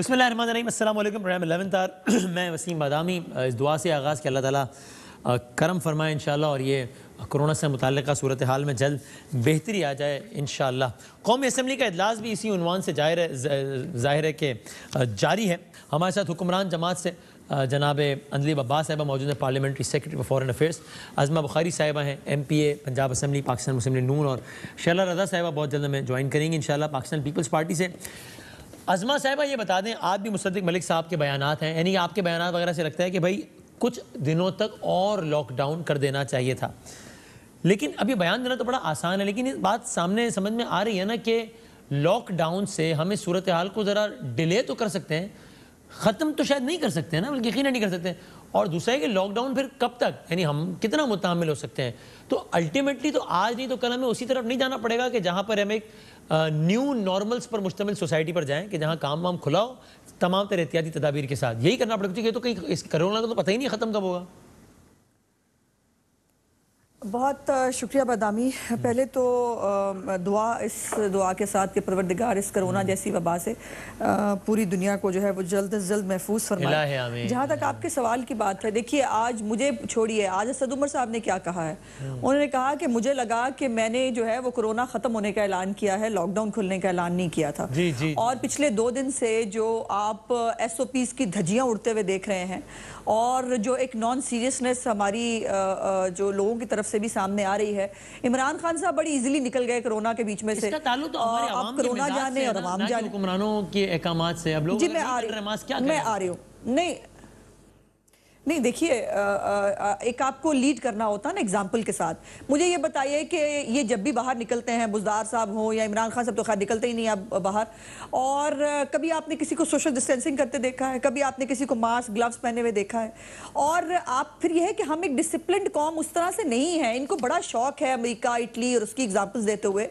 बिस्मिल्लाहिर्रहमानिर्रहीम, अस्सलाम वालेकुम। प्रोग्राम 11th आवर मैं वसीम बादामी इस दुआ से आगाज़ के अल्लाह ताला करम फरमाए इंशाअल्लाह और ये कोरोना से मुताल्लिक़ सूरत हाल में जल्द बेहतरी आ जाए इंशाअल्लाह। कौमी असम्बली का इजलास भी इसी उन्वान से ज़ाहिर है कि जारी है। हमारे साथ हुक्मरान जमात से जनाब अंजली अब्बास साहिबा मौजूद हैं, parliamentary secretary for foreign affairs. Azma Bukhari साहिबा हैं, MPA पंजाब असम्बली पाकिस्तान मुस्लिम लीग नून, और शैला रज़ा साहिबा बहुत जल्द हमें ज्वाइन करेंगी इंशाअल्लाह पाकिस्तान पीपल्स पार्टी से। अज़मा साहिबा ये बता दें, आज भी मुसद्दिक मलिक साहब के बयानात हैं, यानी आपके बयानात वगैरह से लगता है कि भाई कुछ दिनों तक और लॉकडाउन कर देना चाहिए था, लेकिन अब ये बयान देना तो बड़ा आसान है, लेकिन इस बात सामने समझ में आ रही है ना कि लॉकडाउन से हम इस सूरत हाल को ज़रा डिले तो कर सकते हैं, ख़त्म तो शायद नहीं कर सकते हैं ना, बल्कि यकीन नहीं कर सकते। और दूसरा है कि लॉकडाउन फिर कब तक, यानी हम कितना मुतामिल हो सकते हैं। तो अल्टीमेटली तो आज नहीं तो कल हमें उसी तरफ नहीं जाना पड़ेगा कि जहाँ पर हम एक न्यू नॉर्मल्स पर मुश्तमिल सोसाइटी पर जाएं कि जहाँ काम वाम खुला हो तमाम तरह एहतियाती तदाबीर के साथ। यही करना पड़ेगा, क्योंकि तो कहीं इस कोरोना का तो पता ही नहीं ख़त्म कब होगा। बहुत शुक्रिया बादामी। पहले तो दुआ इस दुआ के साथ कि परवरदिगार इस कोरोना जैसी वबा से पूरी दुनिया को जो है वो जल्द से जल्द महफूज फरमाए। जहाँ तक आपके सवाल की बात है, देखिए आज मुझे छोड़िए, आज असद उमर साहब ने क्या कहा है। उन्होंने कहा कि मुझे लगा कि मैंने जो है वो कोरोना ख़त्म होने का ऐलान किया है, लॉकडाउन खुलने का ऐलान नहीं किया था। जी। और पिछले 2 दिन से जो आप SOPs की धज्जियाँ उड़ते हुए देख रहे हैं और जो एक नॉन सीरियसनेस हमारी जो लोगों की तरफ से भी सामने आ रही है। इमरान खान साहब बड़ी इजीली निकल गए कोरोना के बीच में से। ताल्लुक तो अब कोरोना जाने और अवाम जाने, हुक्मरानों के अहकामात से। अब लोग जी मैं आ रही हूँ नहीं देखिए, एक आपको लीड करना होता है ना एग्जाम्पल के साथ। मुझे ये बताइए कि ये जब भी बाहर निकलते हैं, बुज़दार साहब हो या इमरान खान साहब तो खैर निकलते ही नहीं अब बाहर, और कभी आपने किसी को सोशल डिस्टेंसिंग करते देखा है, कभी आपने किसी को मास्क ग्लव्स पहने हुए देखा है। और आप फिर यह है कि हम एक डिसिप्लिन्ड कौम उस तरह से नहीं है। इनको बड़ा शौक है अमेरिका, इटली और उसकी एग्जाम्पल्स देते हुए।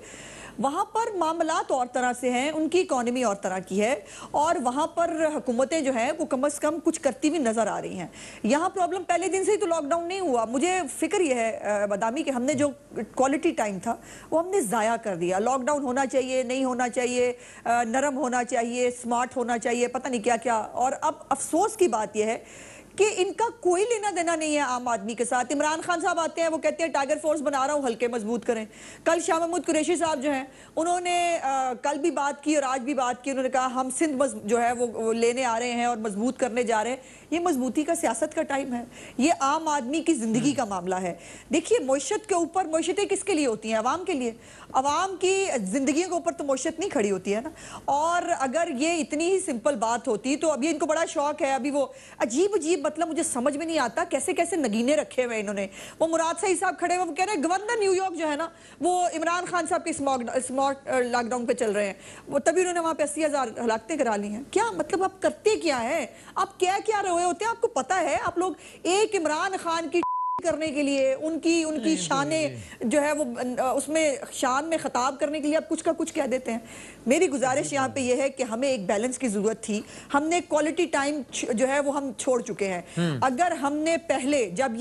वहाँ पर मामलात और तरह से हैं, उनकी इकॉनमी और तरह की है, और वहाँ पर हुकूमतें जो हैं वो कम से कम कुछ करती हुई नज़र आ रही हैं। यहाँ प्रॉब्लम पहले दिन से ही तो लॉकडाउन नहीं हुआ। मुझे फिक्र ये है बादामी कि हमने जो क्वालिटी टाइम था वो हमने ज़ाया कर दिया। लॉकडाउन होना चाहिए, नहीं होना चाहिए, नरम होना चाहिए, स्मार्ट होना चाहिए, पता नहीं क्या क्या। और अब अफसोस की बात यह है कि इनका कोई लेना देना नहीं है आम आदमी के साथ। इमरान खान साहब आते हैं, वो कहते हैं टाइगर फोर्स बना रहा हूँ, हल्के मजबूत करें। कल शाह महमूद कुरैशी साहब जो हैं उन्होंने कल भी बात की और आज भी बात की। उन्होंने कहा हम सिंध जो है वो लेने आ रहे हैं और मजबूत करने जा रहे हैं। ये मजबूती का सियासत का टाइम है, ये आम आदमी की जिंदगी का मामला है। देखिए मईशत के ऊपर, मईशतें किसके लिए होती हैं? अवाम के लिए। अवाम की जिंदगी के ऊपर तो मईशत नहीं खड़ी होती है ना। और अगर ये इतनी ही सिंपल बात होती तो अभी इनको बड़ा शौक है, अभी वो अजीब अजीब, मतलब मुझे समझ में नहीं आता कैसे कैसे नगीने रखे हुए इन्होंने। वो मुराद सईद साहब खड़े हुए, वो कह रहे हैं गवर्नर न्यूयॉर्क जो है ना वो इमरान खान साहब के स्मार्ट लॉकडाउन पे चल रहे हैं, वो तभी उन्होंने वहां पे 80,000 हलाकतें करा ली हैं। क्या मतलब आप करते क्या है? आप क्या रहे होते हैं? आपको पता है आप लोग एक इमरान खान की करने के लिए, उनकी शाने जो है वो उसमें शान में खताब करने के लिए आप कुछ का कुछ कह देते हैं। मेरी गुजारिश यहाँ पे ये है कि हमें एक बैलेंस की जरूरत थी। हमने क्वालिटी टाइम जो है वो हम छोड़ चुके हैं। अगर हमने पहले जब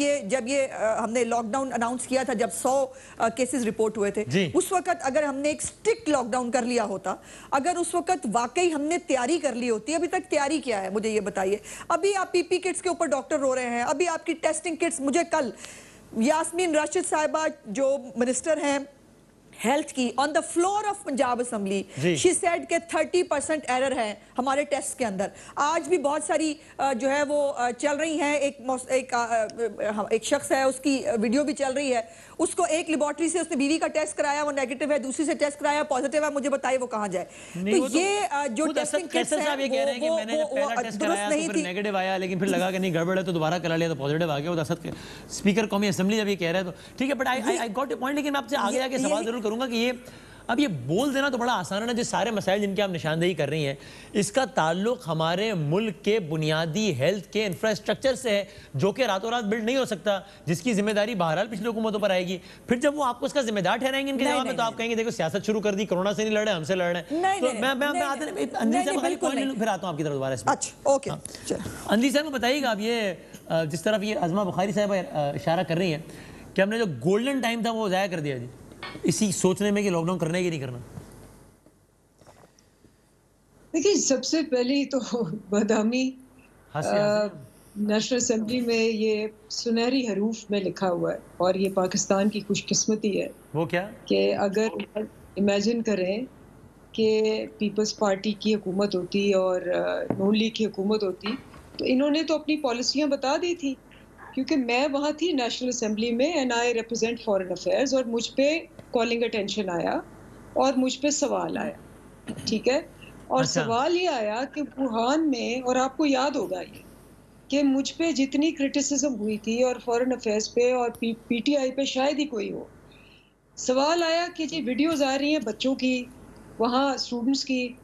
ये हमने लॉकडाउन अनाउंस किया था, जब 100 केसेस रिपोर्ट हुए थे, उस वक्त अगर हमने एक स्ट्रिक्ट लॉकडाउन कर लिया होता, अगर उस वक्त वाकई हमने तैयारी कर ली होती। अभी तक तैयारी क्या है मुझे ये बताइए। अभी आप PP किट्स के ऊपर डॉक्टर रो रहे हैं, अभी आपकी टेस्टिंग किट्स। मुझे कल यास्मीन राशिद साहिबा जो मिनिस्टर हैं हेल्थ की, on the floor of Punjab assembly she said के 30% एरर है हमारे टेस्ट के अंदर। आज भी बहुत सारी जो है वो चल रही हैं। एक शख्स है, उसकी वीडियो भी चल रही है। उसको एक लेबोरेटरी से उसने बीवी का टेस्ट कराया, वो नेगेटिव है, दूसरी से टेस्ट कराया पॉजिटिव है। मुझे बताइए वो कहाँ जाए? तो ये जो टेस्टिंग किट्स हैं वो दुरुस्त नहीं थी, नेगेटिव आया, लेकिन फिर लगा कि नहीं गड़बड़ है तो दोबारा करा लिया तो पॉजिटिव आ गया। वो दसत के स्पीकर कौमी असेंबली जब ये कह रहा है तो ठीक है, but I got your point. लेकिन मैं आपसे आगे आगे सवाल जरूर करूंगा कि ये अब ये बोल देना तो बड़ा आसान है ना, जो सारे मसाइल जिनकी आप निशानदेही कर रही हैं, इसका ताल्लुक हमारे मुल्क के बुनियादी हेल्थ के इंफ्रास्ट्रक्चर से है, जो कि रातों रात बिल्ड नहीं हो सकता, जिसकी जिम्मेदारी बहरहाल पिछली हुकूमतों पर आएगी। फिर जब वो आपको उसका जिम्मेदार ठहराएंगे इनके जवाब में, तो आप कहेंगे देखो सियासत शुरू कर दी, कोरोना से नहीं लड़ रहे, हमसे लड़ रहे हैं। तो मैं फिर आता हूँ आपकी तरफ दोबारा। अच्छा ओके, अंजलि साहब बताइएगा, आप ये जिस तरफ ये अज़मा बुखारी साहब इशारा कर रही हैं कि हमने जो गोल्डन टाइम था वो ज़ाया कर दिया जी, इसी सोचने में कि लॉकडाउन करना है कि नहीं करना। देखिए, सबसे पहले तो बादामी हंसी हंसी नेशनल असेंबली में ये सुनहरी हरूफ में लिखा हुआ है और ये पाकिस्तान की खुशकिस्मती है वो क्या? कि अगर इमेजिन करें कि पीपल्स पार्टी की हुकूमत होती और नून लीग की हुकूमत होती, तो इन्होंने तो अपनी पॉलिसियां बता दी थी, क्योंकि मैं वहाँ थी नेशनल असेंबली में and I represent foreign affairs, और मुझ पे कॉलिंग अटेंशन आया और मुझ पे सवाल आया, ठीक है। और अच्छा। सवाल ये आया कि वुहान में, और आपको याद होगा ये, कि मुझ पे जितनी क्रिटिसिज्म हुई थी और फॉरेन अफेयर्स पे और पीटीआई पे शायद ही कोई हो, सवाल आया कि जी वीडियोस आ रही हैं बच्चों की, वहाँ स्टूडेंट्स की,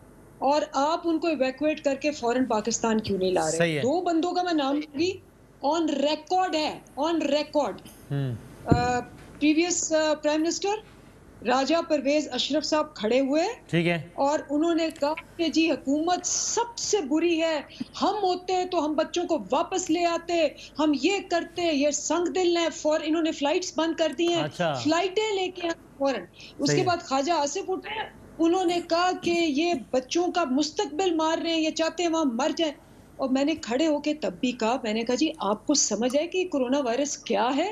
और आप उनको इवैक्यूएट करके फॉरेन पाकिस्तान क्यों नहीं ला रहे? सही है। 2 बंदों का मैं नाम लूँगी, ऑन रिकॉर्ड है, on record. Previous prime minister Raja Pervez Ashraf साहब खड़े हुए ठीक है। और उन्होंने कहा कि जी हुकूमत सबसे बुरी है, हम होते तो हम बच्चों को वापस ले आते, हम ये करते, ये संग दिल ने इन्होंने फ्लाइट्स बंद कर दी हैं, अच्छा। फ्लाइटें लेके आए फौरन। सही उसके है। बाद ख्वाजा आसिफ उठे, उन्होंने कहा कि ये बच्चों का मुस्तकबिल मार रहे हैं, ये चाहते हैं वहां मर जाए। और मैंने खड़े होके तब भी कहा, मैंने कहा जी आपको समझ है कि कोरोना वायरस क्या है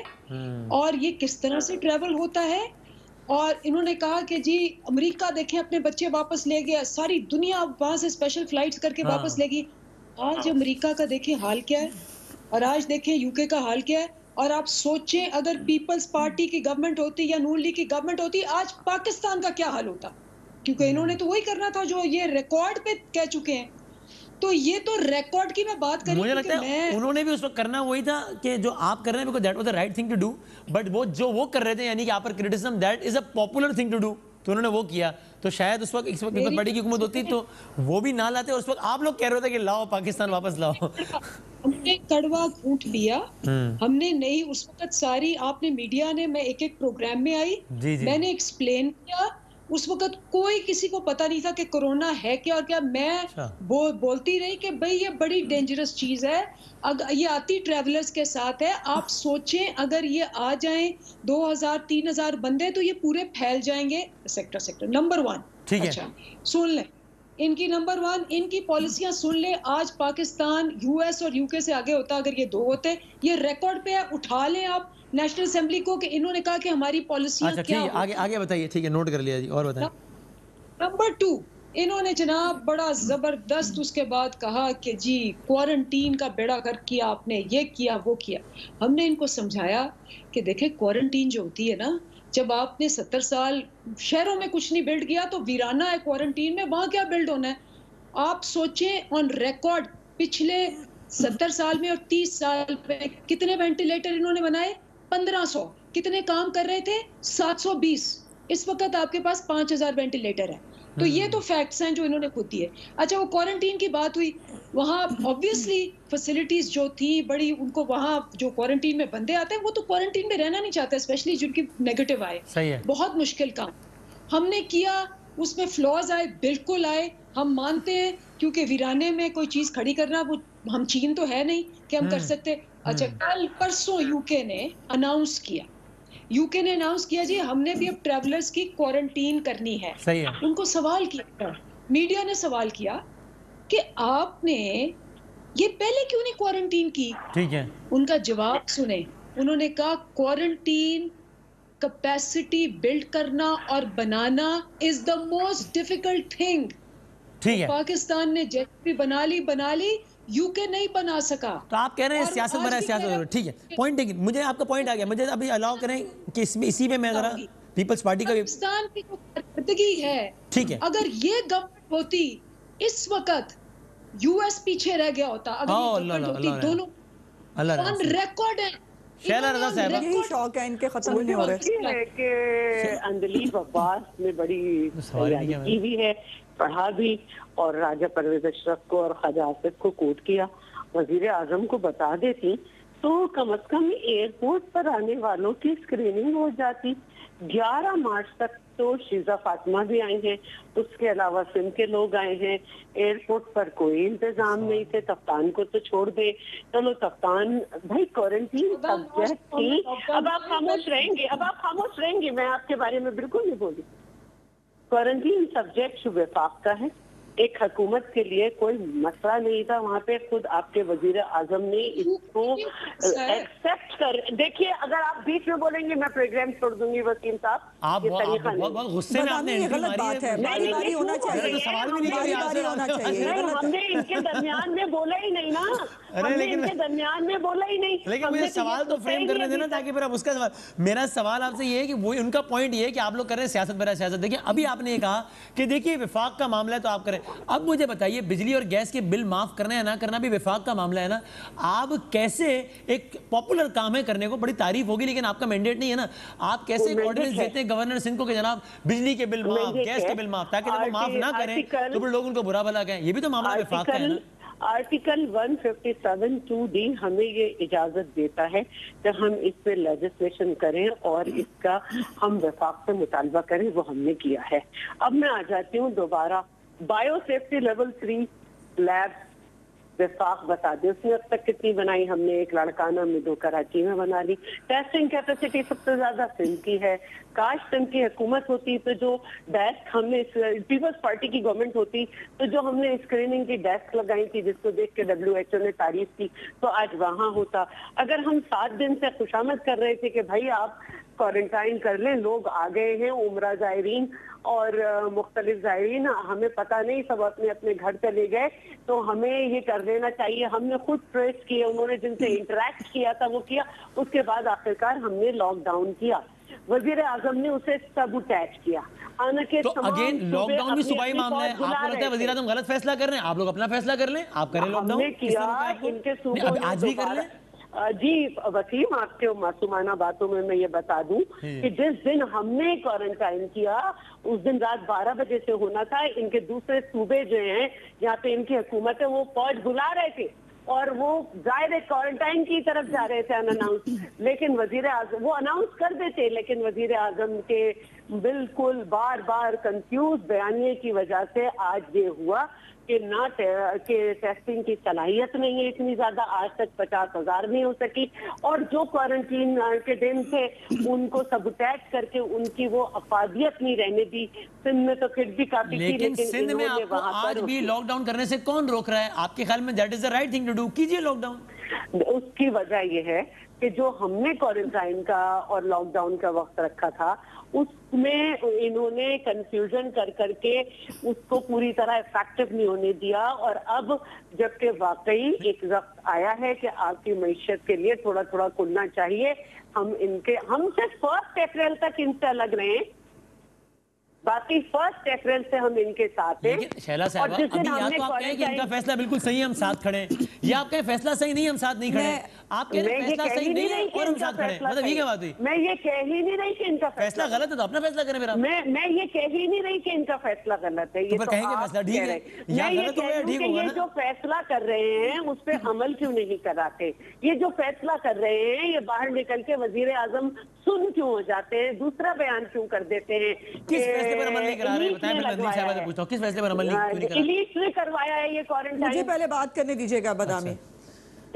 और ये किस तरह से ट्रेवल होता है? और इन्होंने कहा कि जी अमेरिका देखें अपने बच्चे वापस ले गया, सारी दुनिया वहां से स्पेशल फ्लाइट्स करके वापस हाँ। ले गई। आज अमेरिका का देखें हाल क्या है, और आज देखें यूके का हाल क्या है। और आप सोचें अगर पीपल्स पार्टी की गवर्नमेंट होती या नून लीग की गवर्नमेंट होती, आज पाकिस्तान का क्या हाल होता? क्योंकि इन्होंने तो वही करना था जो ये रिकॉर्ड पे कह चुके हैं। तो ये तो रिकॉर्ड की मैं बात करी, मुझे क्योंकि लगता है मैं उन्होंने भी उस वक्त करना वही था कि जो आप कर रहे हैं, because that was the right thing to do, but वो जो वो कर रहे थे यानी कि आप पर criticism, that is a popular thing to do, तो उन्होंने वो किया। तो शायद उस वक्त इस वक्त पीपल्स पार्टी की हुकूमत होती तो वो भी ना लाते, और उस वक्त आप लोग कह रहे थे कि लाओ पाकिस्तान वापस लाओ। हमने कड़वा घूंट पिया, हमने नहीं उस वक्त सारी, आपने मीडिया ने, मैं एक एक प्रोग्राम में आई, जी जी। मैंने एक्सप्लेन किया। उस वक्त कोई किसी को पता नहीं था कि कोरोना है क्या और क्या। मैं अच्छा। बोलती रही कि भाई ये बड़ी डेंजरस चीज है, अगर ये आती ट्रेवलर्स के साथ है। आप सोचें अगर ये आ जाएं 2000-3000 बंदे, तो ये पूरे फैल जाएंगे सेक्टर सेक्टर। नंबर 1, ठीक है। अच्छा सुन लें इनकी नंबर 1, इनकी पॉलिसियां सुन ले। आज पाकिस्तान यूएस और यूके से आगे होता अगर ये 2 होते। ये रिकॉर्ड पे है, उठा लें आप नेशनल असेंबली को कि इन्होंने कहा कि हमारी पॉलिसियां अच्छा क्या ठीक है, आगे होती। आगे बताइए। ठीक है, नोट कर लिया जी, और बताएं। नंबर 2, इन्होंने जनाब बड़ा जबरदस्त उसके बाद कहा कि जी क्वारंटीन का बेड़ा गर्क किया आपने, ये किया वो किया। हमने इनको समझाया कि देखें क्वारंटीन जो होती है ना, जब आपने 70 साल शहरों में कुछ नहीं बिल्ड किया तो वीराना है क्वारंटीन में, वहां क्या बिल्ड होना है? आप सोचें ऑन रिकॉर्ड पिछले 70 साल में और 30 साल में कितने वेंटिलेटर इन्होंने बनाए? 1500। कितने काम कर रहे थे? 720। इस वक्त आपके पास 5000 वेंटिलेटर है। तो ये तो फैक्ट्स हैं जो इन्होंने खुद दिए। अच्छा वो क्वारंटीन की बात हुई, वहां ऑब्वियसली फैसिलिटीज जो थी बड़ी, उनको वहां जो क्वारंटीन में बंदे आते हैं वो तो क्वारंटीन में रहना नहीं चाहते, स्पेशली जिनकी नेगेटिव आए। सही है। बहुत मुश्किल काम हमने किया, उसमें फ्लॉज आए, बिल्कुल आए, हम मानते हैं, क्योंकि वीराने में कोई चीज खड़ी करना, वो हम चीन तो है नहीं कि हम कर सकते। अच्छा कल परसों यूके ने अनाउंस किया, यूके ने अनाउंस किया जी हमने भी अब ट्रैवलर्स की क्वारंटीन करनी है। सही है। उनको सवाल किया, मीडिया ने सवाल किया कि आपने ये पहले क्यों नहीं क्वारंटीन की? ठीक है। उनका जवाब सुने, उन्होंने कहा क्वारंटीन कैपेसिटी बिल्ड करना और बनाना is the most difficult thing. ठीक है। पाकिस्तान ने जैसे भी बना ली, यूके नहीं बना सका। तो आप कह रहे हैं और सियासत आज बनाए, भी सियासत कह रहे हो, ठीक है, पॉइंट टेकिंग। मुझे आपका पॉइंट आ गया। मुझे अभी अलाउ करें कि इसमें इसी में मैं जरा पीपल्स पार्टी का भी, पाकिस्तान की जो कारकर्दगी है, ठीक है, अगर ये गवर्नमेंट होती इस वक्त यूएस पीछे रह गया होता। अगर ये गवर्नमेंट होती, दोनों ऑन रिकॉर्ड है। शैला रजा साहब, यही शौक है इनके, खत्म नहीं हो रहे। मुझे है कि अंदलीब अब्बास ने बड़ी तैयारी की भी है, पढ़ा भी, और राजा परवेज अशरफ को और ख्वाजा आसिफ को कोट किया, वजीर आजम को बता देती तो कम से कम एयरपोर्ट पर आने वालों की स्क्रीनिंग हो जाती। 11 मार्च तक तो शीजा फातिमा भी आई हैं, उसके अलावा सिंध के लोग आए हैं। एयरपोर्ट पर कोई इंतजाम नहीं थे, कप्तान को तो छोड़ दे, चलो कप्तान भाई क्वारंटीन सब्जेक्ट थी। अब आप खामोश रहेंगे, अब आप खामोश रहेंगे, मैं आपके बारे में बिल्कुल नहीं बोली। क्वारंटीन सब्जेक्ट शुबे फाक का है, एक हुकूमत के लिए कोई मसला नहीं था। वहाँ पे खुद आपके वजीर आजम ने इसको एक्सेप्ट कर, देखिए अगर आप बीच में बोलेंगे मैं प्रोग्राम छोड़ दूंगी वसीम साहब, आप ये तरीका बहुत गुस्से में आपने एंट्री गलत मारी बात है, बारी बारी होना चाहिए, सवाल भी नहीं बारी किया बारी होना चाहिए। नहीं, हमने इनके दरमियान में बोला ही नहीं ना, हमने इनके दरमियान में बोला ही नहीं। लेकिन मुझे सवाल तो फ्रेम करने देना ताकि फिर आप उसका सवाल, मेरा सवाल आपसे ये है कि वो उनका पॉइंट ये है कि आप लोग कर रहे हैं सियासत बरा सियासत। देखिए अभी आपने ये कहा कि देखिए विफाक का मामला है तो आप करें। अब मुझे बताइए बिजली और गैस के बिल माफ करना या ना करना भी विफाक का मामला है ना। आप कैसे, एक पॉपुलर काम है करने को, बड़ी तारीफ होगी लेकिन आपका मैंडेट नहीं है ना, आप कैसे एक ऑर्डिनेंस देते हैं गवर्नर सिंह को कि जनाब बिजली के बिल माफ, गैस के बिल माफ, ताकि जब वो माफ ना करें तो फिर लोग उनको बुरा भला कहें। ये भी तो मामला विफाक का है ना। आर्टिकल 157(2)D हमें ये इजाजत देता है कि हम इस पे लेजिस्लेशन करें और इसका हम वफाक से मुतालबा करें, वो हमने किया है। अब मैं आ जाती हूँ दोबारा, बायो सेफ्टी लेवल 3 लैब वफाक बता दे उसने अब तक कितनी बनाई। हमने एक लड़काना में 2 कराची में बना ली। टेस्टिंग कैपेसिटी सबसे ज्यादा सिंध की है। काश सिंध की हुकूमत होती तो जो डेस्क हमने, पीपल्स पार्टी की गवर्नमेंट होती तो जो हमने स्क्रीनिंग की डेस्क लगाई थी जिसको देख के WHO ने तारीफ की, तो आज वहां होता। अगर हम 7 दिन से खुशामद कर रहे थे कि भाई आप क्वारंटाइन कर लें, लोग आ गए हैं उम्रा ज़ायरीन और मुख्तलिफ ज़ायरीन, हमें पता नहीं, सब अपने अपने घर चले गए, तो हमें ये कर लेना चाहिए। हमने खुद ट्रेस किए, उन्होंने जिनसे इंटरेक्ट किया था वो किया, उसके बाद आखिरकार हमने लॉकडाउन किया। वजीर आजम ने उसे सबूटैच किया। तो अगेन लॉकडाउन भी सूबाई मामला है। आपको लगता है वजीर आजम गलत फैसला कर रहे हैं? आप लोग अपना फैसला कर लें, आप करें लॉकडाउन। इनके सूबों ने आज भी कर लें। जी वसीम, आपके मासूमाना बातों में मैं ये बता दूं कि जिस दिन हमने क्वारंटाइन किया उस दिन रात 12 बजे से होना था। इनके दूसरे सूबे जो हैं जहाँ पे इनकी हुकूमत है वो फौज बुला रहे थे और वो जाहिर क्वारंटाइन की तरफ जा रहे थे अनाउंस, लेकिन वजीर आजम वो अनाउंस कर देते, लेकिन वजीर आजम के बिल्कुल बार बार कंफ्यूज बयानिए की वजह से आज ये हुआ कि ना के टेस्टिंग की सलाहियत नहीं है इतनी ज्यादा, आज तक 50,000 नहीं हो सकी, और जो क्वारंटीन के दिन थे उनको सबूटैच करके उनकी वो अफादियत नहीं रहने दी। सिंध में तो फिर भी काफी, लेकिन सिंध में आपको आज भी लॉकडाउन करने से कौन रोक रहा है? आपके ख्याल में that is the right thing to do, कीजिए लॉकडाउन। उसकी वजह यह है कि जो हमने क्वारंटाइन का और लॉकडाउन का वक्त रखा था उसमें इन्होंने कंफ्यूजन कर करके उसको पूरी तरह इफेक्टिव नहीं होने दिया, और अब जबकि वाकई एक वक्त आया है कि आपकी मईशत के लिए थोड़ा थोड़ा खुलना चाहिए। हम सिर्फ 1 अप्रैल तक इनसे अलग रहे हैं, बाकी 1 अप्रैल से हम इनके साथ हैं। शैला साहब, अभी या तो आप कहें कि इनका फैसला बिल्कुल सही है हम साथ खड़े हैं, या आप कहें फैसला सही नहीं हम साथ नहीं खड़े। आप कह रहे हैं फैसला सही नहीं है और हम साथ खड़े, मतलब ये क्या बात हुई? मैं ये कह ही नहीं रही कि इनका फैसला गलत है तो अपना फैसला करें। मेरा मैं ये कह ही नहीं रही कि इनका फैसला गलत है, ये तो कहेंगे फैसला ठीक है, मैं ये कह रही जो फैसला कर रहे हैं उस पर अमल क्यों नहीं कराते? ये जो फैसला कर रहे हैं ये बाहर निकल के वजीर आजम सुन क्यों हो जाते हैं, दूसरा बयान क्यों कर देते हैं? किस फैसले पर अमल नहीं करा रहे हैं बताएं, मैं नंदी साहब से पूछता हूं किस फैसले पर अमल नहीं करा? इलीट ने करवाया है ये क्वारंटाइन। मुझे पहले बात करने दीजिएगा बदामी।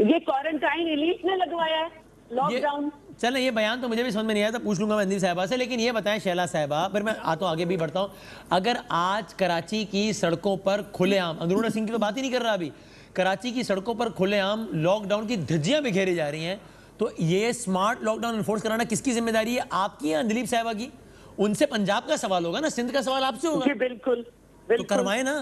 ये क्वारंटाइन इलीट ने लगवाया है, लॉकडाउन। चलें, ये बयान तो मुझे भी समझ में नहीं आया था, पूछ लूंगा मैं नंदी साहबा से। लेकिन ये बताएं शैला साहबा, फिर मैं आता हूं आगे भी बढ़ता हूं, अगर आज कराची की सड़कों पर खुलेआम, अंदरूना सिंह की तो बात ही नहीं कर रहा अभी, कराची की सड़कों पर खुलेआम लॉकडाउन की धज्जियां बिखेरी जा रही हैं, तो ये स्मार्ट लॉकडाउन इन्फोर्स कराना किसकी जिम्मेदारी है? आपकी या दिलीप साहिबा की? उनसे पंजाब का सवाल होगा ना, सिंध का सवाल आपसे होगा। बिल्कुल तो करवाए ना।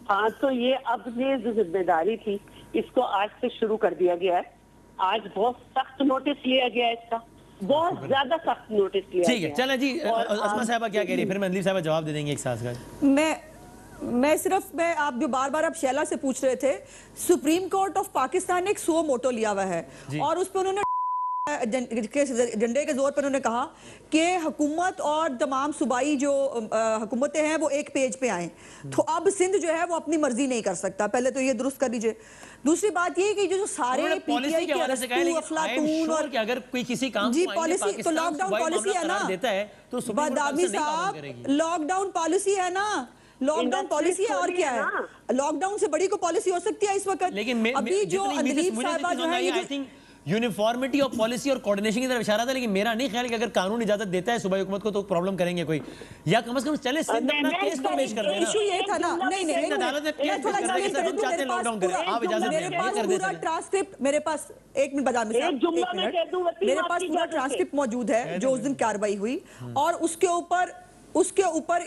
हाँ, तो ये अब ये जो जिम्मेदारी थी इसको आज से शुरू कर दिया गया है। आज बहुत सख्त नोटिस लिया गया है इसका, बहुत ज्यादा सख्त नोटिस लिया गया। ठीक है, चलें जी, अस्मा साहिबा क्या कह रही है, फिर मैं दिलीप साहिबा जवाब दे देंगे एक साथ का। मैं आप जो बार बार आप शैला से पूछ रहे थे, सुप्रीम कोर्ट ऑफ पाकिस्तान ने एक सो मोटो लिया हुआ है और उस पर उन्होंने झंडे के जोर पर उन्होंने कहा कि हुकूमत और तमाम सूबाई जो हुकूमतें हैं वो एक पेज पे आए। तो अब सिंध जो है वो अपनी मर्जी नहीं कर सकता, पहले तो ये दुरुस्त कर लीजिए। दूसरी बात ये कि जो सारे पीटीआई के अफलातून और अगर कोई किसी काम जी पॉलिसी, तो लॉकडाउन पॉलिसी है ना, बदामी साहब, लॉकडाउन पॉलिसी है ना, लॉकडाउन पॉलिसी है और क्या है? लॉकडाउन से बड़ी को पॉलिसी हो सकती है इस वक्त? लेकिन अभी जो अंदलीब साहिबा जो है, यूनिफॉर्मिटी ऑफ पॉलिसी और कोऑर्डिनेशन की तरफ इशारा था, लेकिन मेरा नहीं ख्याल कि अगर कानून इजाजत देता है सूबाई हुकूमत को तो प्रॉब्लम करेंगे कोई, या कम से कम चले सिंध अपना केस तो पेश कर देना। इशू ये था ना, नहीं अदालत में केस पेश करा कि सर हम चाहते हैं लॉकडाउन करें, आप इजाजत मेरे पास पूरा ट्रांसक्रिप्ट, मेरे पास एक मिनट बता, मेरे पास पूरा ट्रांसक्रिप्ट मौजूद है जो उस दिन कार्रवाई हुई, और उसके ऊपर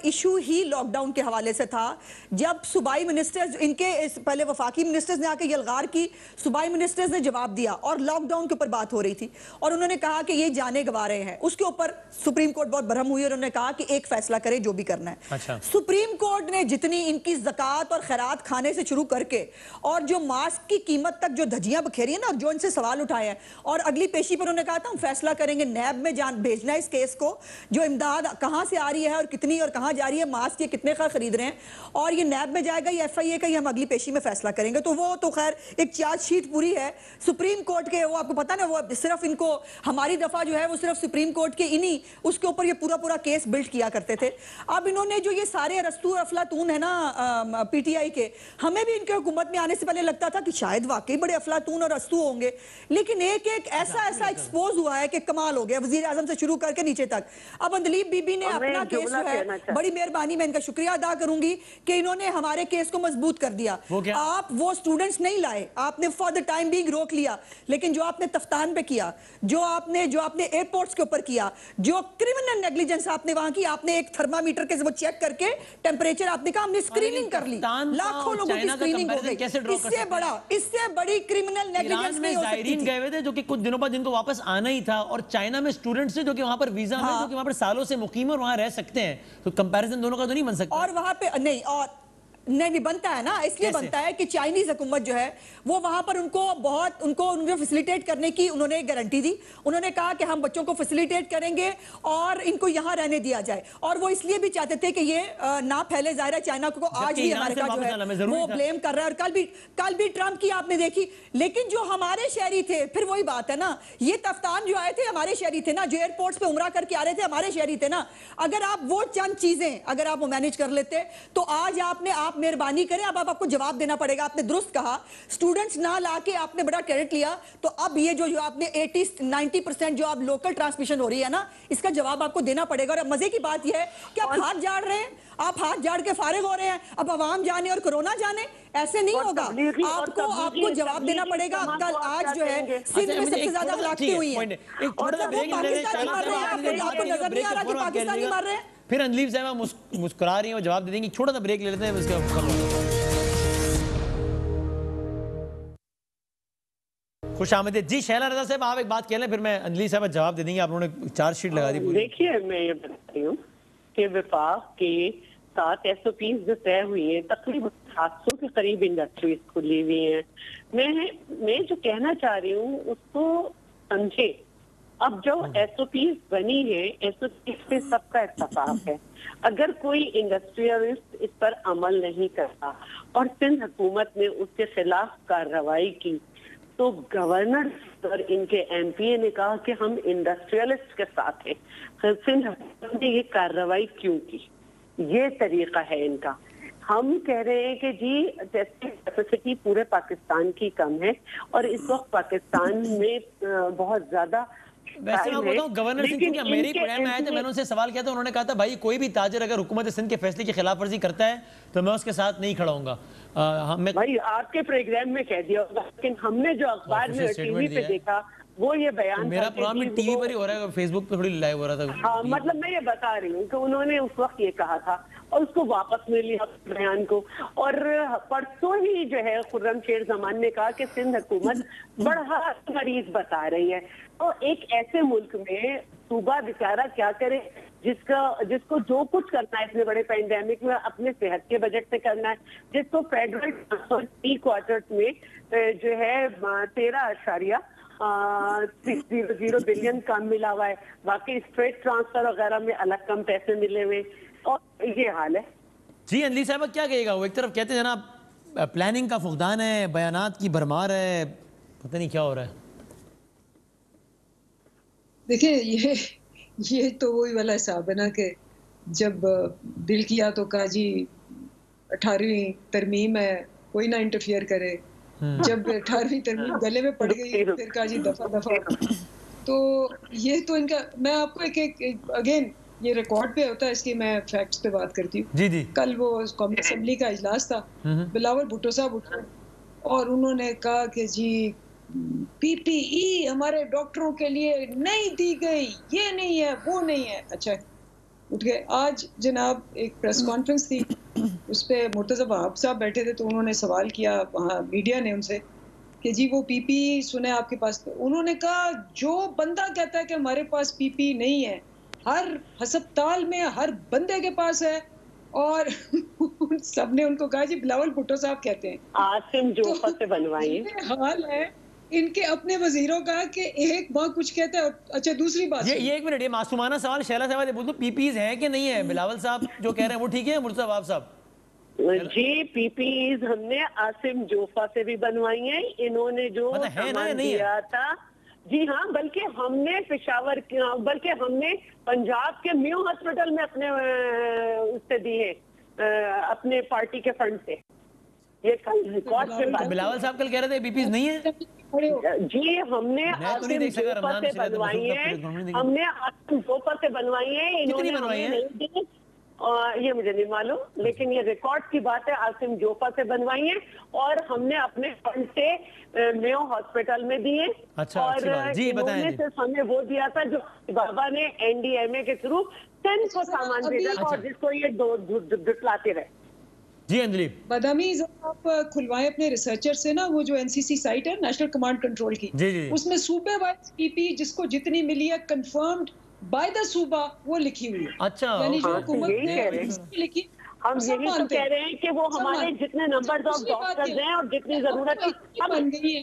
इशू ही लॉकडाउन के हवाले से था। जब सूबाई मिनिस्टर्स, इनके पहले वफाकी मिनिस्टर्स ने आके यलगार की, सूबाई मिनिस्टर्स ने जवाब दिया और लॉकडाउन के ऊपर बात हो रही थी, और उन्होंने कहा कि ये जाने गंवा रहे हैं। उसके ऊपर सुप्रीम कोर्ट बहुत बरहम हुई और उन्होंने कहा कि एक फैसला करे जो भी करना है। अच्छा। सुप्रीम कोर्ट ने जितनी इनकी ज़कात और खैरात खाने से शुरू करके और जो मास्क की कीमत तक जो धज्जियां बखेरी है ना, जो इनसे सवाल उठाए हैं, और अगली पेशी पर उन्होंने कहा था हम फैसला करेंगे, नैब में जान भेजना इस केस को, जो इमदाद कहां से आ रही है और कितनी और कहां जा रही है, मास्क ये कितने का खरीद रहे हैं, और ये नैब में जाएगा या एफआईए का, ये हम अगली पेशी में फैसला करेंगे। तो वो तो खैर एक चार्जशीट पूरी है सुप्रीम कोर्ट के, वो आपको पता ना, वो सिर्फ इनको हमारी दफा जो है वो सिर्फ सुप्रीम कोर्ट के इन्हीं उसके ऊपर ये पूरा केस बिल्ड किया करते थे। अब इन्होंने जो ये सारे अरस्तू अफलातून है ना पीटीआई के, हमें भी इनके हुकूमत में आने से पहले लगता था कि शायद वाकई बड़े अफलातून और अस्तू होंगे, लेकिन एक ऐसा एक्सपोज हुआ है कि कमाल हो गया, वजीर आजम से शुरू करके नीचे तक। अब अंदलीब बीबी ने अपना केस जो है, बड़ी मेहरबानी, मैं इनका शुक्रिया अदा करूंगी कि इन्होंने हमारे केस को मजबूत कर दिया। आप वो स्टूडेंट्स नहीं लाए, आपने फॉर द टाइम बीइंग रोक लिया, लेकिन जो आपने तफ्तान पे किया, जो आपने एयरपोर्ट्स के ऊपर किया, जो क्रिमिनल नेग्लिजेंस आपने वहां की, आपने एक थर्मामीटर के वो चेक करके टेम्परेचर आपने कहा, हमने स्क्रीनिंग कर ली, लाखों लोगों की स्क्रीनिंग हो गई, इससे बड़ी क्रिमिनल नेग्लिजेंस नहीं हो सकती थी। गए हुए थे जो कि कुछ दिनों बाद जिनको वापस आना ही था, और चाइना में स्टूडेंट्स जो कि वहां पर वीजा में, जो कि वहां पर सालों से मुकीम और वहां रह सकते हैं, तो कंपैरिजन दोनों का तो नहीं बन सकता। और वहां पे नहीं बनता है ना, इसलिए बनता है कि चाइनीज हुकूमत जो है वो वहां पर उनको फैसिलिटेट करने की उन्होंने गारंटी दी। उन्होंने कहा कि हम बच्चों को फैसिलिटेट करेंगे और इनको यहां रहने दिया जाए, और वो इसलिए भी चाहते थे कि ये ना फैले। जाहिर है चाइना को आज भी अमेरिका जो है वो ब्लेम कर रहा है, और कल भी ट्रंप की आपने देखी। लेकिन जो हमारे शहरी थे, फिर वही बात है ना, ये तफ्तान जो आए थे हमारे शहरी थे ना, जो एयरपोर्ट्स पे उमरा करके आ रहे थे हमारे शहरी थे ना। अगर आप वो चंद चीजें अगर आप वो मैनेज कर लेते तो आज आप मेहरबानी करें, अब आपको जवाब देना पड़ेगा। आपने दुरुस्त कहा, स्टूडेंट्स ना लाके आपने बड़ा क्रेडिट लिया, तो अब ये जो आपने 80-90% जो आप लोकल ट्रांसमिशन हो रही है ना, इसका जवाब आपको देना पड़ेगा। और मजे की बात यह है कि आप हाथ झाड़ रहे हैं, आप हाथ झाड़ के फारिग हो रहे हैं, अब अवाम जाने और कोरोना जाने, ऐसे नहीं होगा। आपको जवाब देना पड़ेगा। कल आज जो है सिंध में सबसे ज्यादा हलाकतें हुई हैं, पाकिस्तानी मार रहे हैं, आपको नजर नहीं आ रहा कि पाकिस्तानी मार रहे हैं। फिर अंदलीब साहब मुस्कुरा रही हैं, वो जवाब दे देंगी। छोटा सा ब्रेक ले लेते हैं, उसके खुश आमदीद जी। शैला रजा साहब आप एक बात कह लें, फिर मैं अंदलीब साहब जवाब दे देंगे। आप लोगों ने चार्जशीट लगा दी पूरी। देखिए मैं ये बता रही हूँ कि विफाक के 7 SOPs जो तय हुई है, तकरीबन 700 के करीब इंडस्ट्रीज खुली हुई है। मैं जो कहना चाह रही हूँ उसको समझे। अब जो SOPs बनी है, SOPs पे सबका इत्तेफाक है। अगर कोई इंडस्ट्रियलिस्ट इस पर अमल नहीं करता और सिंध हुकूमत ने उसके खिलाफ कार्रवाई की, तो गवर्नर और इनके MPA ने कहा कि हम इंडस्ट्रियलिस्ट के साथ हैं। सिंध हुकूमत ने ये कार्रवाई क्यों की? ये तरीका है इनका। हम कह रहे हैं कि जी टेस्टिंग कैपेसिटी पूरे पाकिस्तान की कम है, और इस वक्त पाकिस्तान में बहुत ज्यादा। वैसे मैं बताऊं, गवर्नर सिंह क्योंकि मेरे प्रोग्राम में आए थे, मैंने उनसे सवाल किया था, उन्होंने कहा था भाई कोई भी ताजर अगर हुकूमत सिंध के फैसले की खिलाफ वर्जी करता है तो मैं उसके साथ नहीं खड़ा हूंगा। भाई आपके प्रोग्राम में कह दिया होगा, लेकिन हमने जो अखबार में टीवी पे देखा वो ये बयान, मेरा प्रोग्राम में टीवी पर ही हो रहा है, फेसबुक पे थोड़ी लाइव हो रहा था। हाँ, मतलब मैं ये बता रही हूँ कि उन्होंने उस वक्त ये कहा था और उसको वापस ले लिया बयान को। और परसों ही जो है खुर्रमशेर जमान ने कहा कि सिंध हुकूमत बड़ा मरीज बता रही है। तो एक ऐसे मुल्क में सूबा बेचारा क्या करे जिसको जो कुछ करना है इतने बड़े पैंडेमिक में अपने सेहत के बजट से करना है, जिसको फेडरल प्री क्वार्टर्स में जो है 13.0 बिलियन कम मिला हुआ है, बाकी स्ट्रेट ट्रांसफर वगैरह में अलग कम पैसे मिले हुए, और ये हाल है। जी अंदलीब साहब क्या कहेगा? वो एक तरफ कहते हैं जनाब प्लानिंग का फुकदान है, बयानात की भरमार है, पता नहीं क्या हो रहा है। देखिए ये तो वही वाला हिसाब है ना कि जब दिल किया तो कहा जी 18वीं तरमीम है, कोई ना इंटरफियर करे, जब 18वीं तरमीम गले में पड़ गई फिर कहा जी दफा दफा। तो ये तो इनका, मैं आपको एक अगेन ये रिकॉर्ड पे होता है इसलिए मैं फैक्ट्स पे बात करती हूँ। जी जी। कल वो कौमी असेंबली का इजलास था, बिलावल भुट्टो साहब उठे और उन्होंने कहा कि जी पीपीई हमारे डॉक्टरों के लिए नहीं दी गई, ये नहीं है वो नहीं है। अच्छा उठ गए। आज जनाब एक प्रेस कॉन्फ्रेंस थी, उस पे मुर्तज़ा वहाब साहब बैठे थे, तो उन्होंने सवाल किया वहाँ मीडिया ने उनसे कि जी वो पीपी सुने आपके पास। तो उन्होंने कहा जो बंदा कहता है कि हमारे पास पीपी नहीं है, हर अस्पताल में हर बंदे के पास है। और सबने उनको कहा जी बिलावल भुट्टो साहब कहते हैं। आसिम जोफा से बनवाइए। हाल है इनके अपने वजीरों का कि एक माँ कुछ कहता है। अच्छा दूसरी बात, ये एक मिनट, ये मासूमाना सवाल शैला साहब बोल दो, पीपीज है कि नहीं है? बिलावल साहब जो कह रहे हैं वो ठीक है? मुर्तज़ा वहाब साहब जी पीपीज हमने आसिम जोफा से भी बनवाई हैं। इन्होंने जो मतलब है ना या नहीं दिया था, जी हाँ, बल्कि हमने पेशावर, बल्कि हमने पंजाब के म्यू हॉस्पिटल में अपने उससे दिए, अपने पार्टी के फंड से। ये कल रिकॉर्ड से बात। बिलावल साहब कल कह रहे थे पीपीज नहीं है। जी हमने आसिम जोफा से बनवाई है, हमने आसिम जोफा से बनवाई है। इन्होंने बनवाई नहीं दी, ये मुझे नहीं मालूम, लेकिन ये रिकॉर्ड की बात है, आसिम जोफा से बनवाई है और हमने अपने फंड से मेयो हॉस्पिटल में दिए। अच्छा, और जी बताएं जी। सिर्फ हमें वो दिया था जो बाबा ने एनडीएमए के थ्रू 10 को सामान भेजा था, और जिसको ये जुटलाते रहे। जी अंजलि बदामी आप खुलवाएं अपने रिसर्चर से ना, वो जो एनसीसी साइट है नेशनल कमांड कंट्रोल की, जी। उसमें सूबे वाइज पीपी जिसको जितनी मिली है कंफर्म्ड बाय द सूबा वो लिखी हुई है। अच्छा, यानी जो हाँ, हुकूमत यही कह रहे ने हैं। लिखी, हम यही तो कह रहे हैं कि वो हमारे जितने नंबर ऑफ डॉक्टर्स हैं और जितनी जरूरत थी बन गई है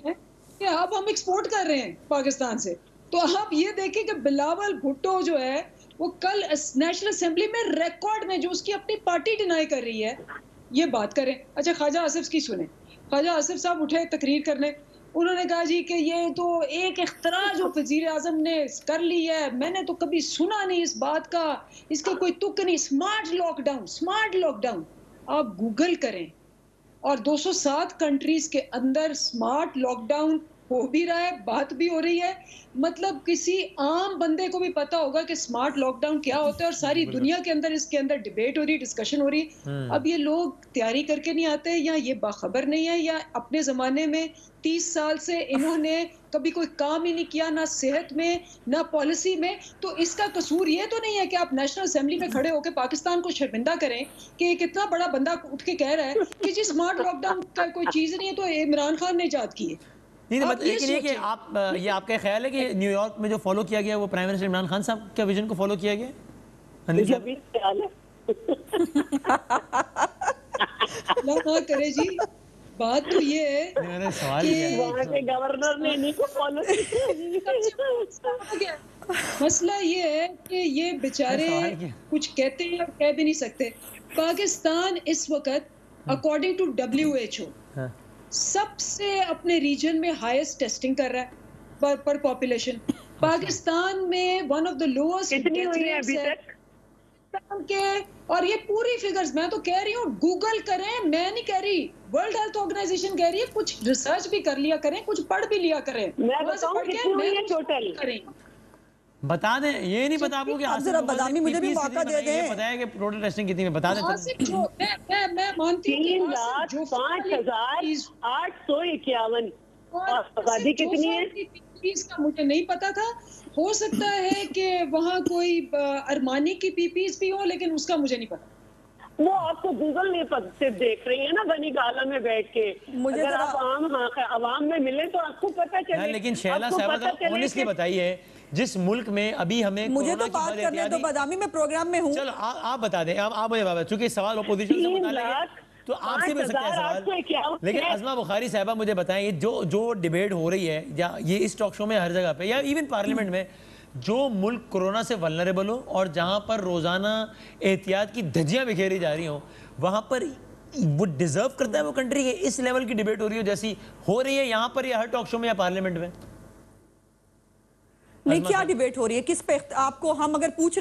कि अब हम एक्सपोर्ट कर रहे हैं पाकिस्तान से। तो आप ये देखें कि बिलावल भुट्टो जो है वो कल नेशनल असेंबली में रिकॉर्ड में जो उसकी अपनी पार्टी डिनाई कर रही है ये बात करें। अच्छा ख्वाजा आसिफ की सुने, ख्वाजा आसिफ साहब उठे तकरीर करने, उन्होंने कहा जी कि ये तो एक इख्तरा जो वजीर आजम ने कर ली है, मैंने तो कभी सुना नहीं इस बात का, इसके कोई तुक नहीं। स्मार्ट लॉकडाउन आप गूगल करें और 207 कंट्रीज के अंदर स्मार्ट लॉकडाउन हो भी रहा है, बात भी हो रही है। मतलब किसी आम बंदे को भी पता होगा कि स्मार्ट लॉकडाउन क्या होता है, और सारी दुनिया के अंदर इसके अंदर डिबेट हो रही है, डिस्कशन हो रही है। अब ये लोग तैयारी करके नहीं आते, या ये बाखबर नहीं है, या अपने जमाने में 30 साल से इन्होंने कभी कोई काम ही नहीं किया, ना सेहत में ना पॉलिसी में। तो इसका कसूर ये तो नहीं है कि आप नेशनल असेंबली में खड़े होकर पाकिस्तान को शर्मिंदा करें कि एक इतना बड़ा बंदा उठ के कह रहा है कि जी स्मार्ट लॉकडाउन का कोई चीज नहीं है, तो इमरान खान ने इजाद की है। नहीं मतलब लेकिन ये कि आप, ये आपका ख्याल है कि न्यूयॉर्क में जो फॉलो किया गया वो प्राइम मिनिस्टर इमरान खान साहब के विजन को फॉलो किया गया? अल्लाह करे जी, बात तो ये है मैंने सवाल किया वहाँ के गवर्नर ने इन्हीं को फॉलो किया। मसला ये है कि ये बेचारे कुछ कहते हैं और कह भी नहीं सकते। पाकिस्तान इस वक्त अकॉर्डिंग टू WHO सबसे अपने रीजन में हाईएस्ट टेस्टिंग कर रहा है पर पॉपुलेशन। पाकिस्तान में वन ऑफ द लोएस्ट कितनी हुई है अभी तक के, और ये पूरी फिगर्स मैं तो कह रही हूँ गूगल करें, मैं नहीं कह रही, वर्ल्ड हेल्थ ऑर्गेनाइजेशन कह रही है, कुछ रिसर्च भी कर लिया करें, कुछ पढ़ भी लिया करें। मैं बताऊं कितनी हुई है टोटल करें, बता दें। ये नहीं पता आपको कि जरा बदामी मुझे भी मौका दे दें। पता है कि टोटल टेस्टिंग कितनी है, बता दें। मैं मानती हूँ 3,05,851 और आबादी कितनी है इसका मुझे नहीं पता था। हो सकता है कि वहाँ कोई अरमानी की पीपीज भी हो, लेकिन उसका मुझे नहीं पता। वो आपको गूगल नहीं सिर्फ देख रही है ना बनी गाला में बैठ के। मुझे अगर आप आवाम में मिले तो आपको पता चले। लेकिन शैला साहब ऑनेस्टली बताइए, जिस मुल्क में अभी हमें मुझे तो बात करने दो, बदामी में प्रोग्राम में हूँ। चलो आप बता दें, आप मुझे बाबा, चूंकि सवाल अपोजिशन से मुताल्लिक तो आपसे मिल सकते हैं सवाल। लेकिन अज़मा बुखारी साहबा मुझे बताएं, ये जो डिबेट हो रही है या ये इस टॉक शो में हर जगह पे या इवन पार्लियामेंट में, जो मुल्क कोरोना से वल्नरेबल हो और जहां पर रोजाना एहतियात की धज्जियां बिखेरी जा रही हो, वहां पर वो डिजर्व करता है वो कंट्री के इस लेवल की डिबेट हो रही हो जैसी हो रही है यहाँ पर या हर टॉक शो में या पार्लियामेंट में? नहीं, क्या डिबेट हो रही है, किस पे आपको? हम अगर पूछ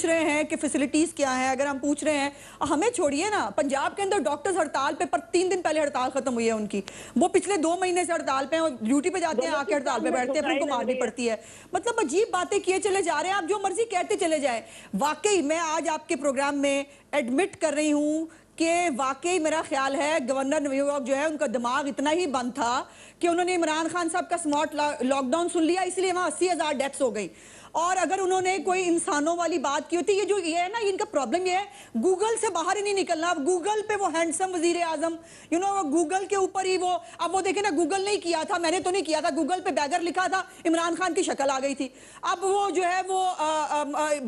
रहे हैं कि फैसिलिटीज क्या है, अगर हम पूछ रहे हैं, हमें छोड़िए ना। पंजाब के अंदर डॉक्टर्स हड़ताल पे, पर 3 दिन पहले हड़ताल खत्म हुई है उनकी। वो पिछले 2 महीने से हड़ताल पे हैं और ड्यूटी पे जाते हैं, आके हड़ताल पे बैठते हैं, फिर उनको मारनी पड़ती है। मतलब अजीब बातें किए चले जा रहे हैं, आप जो मर्जी कहते चले जाए। वाकई मैं आज आपके प्रोग्राम में एडमिट कर रही हूँ कि वाकई मेरा ख्याल है गवर्नर न्यूयॉर्क जो है उनका दिमाग इतना ही बंद था कि उन्होंने इमरान खान साहब का स्मार्ट लॉकडाउन सुन लिया, इसलिए वहां 80,000 डेथ्स हो गई। और अगर उन्होंने कोई इंसानों वाली बात की होती, ये है ना, इनका प्रॉब्लम ये है, गूगल से बाहर ही नहीं निकलना। अब गूगल पे वो हैंडसम वजीर आजम, गूगल के ऊपर ही वो, अब वो देखे ना, गूगल नहीं किया था, मैंने तो नहीं किया था, गूगल पे बैगर लिखा था, इमरान खान की शक्ल आ गई थी। अब वो जो है वो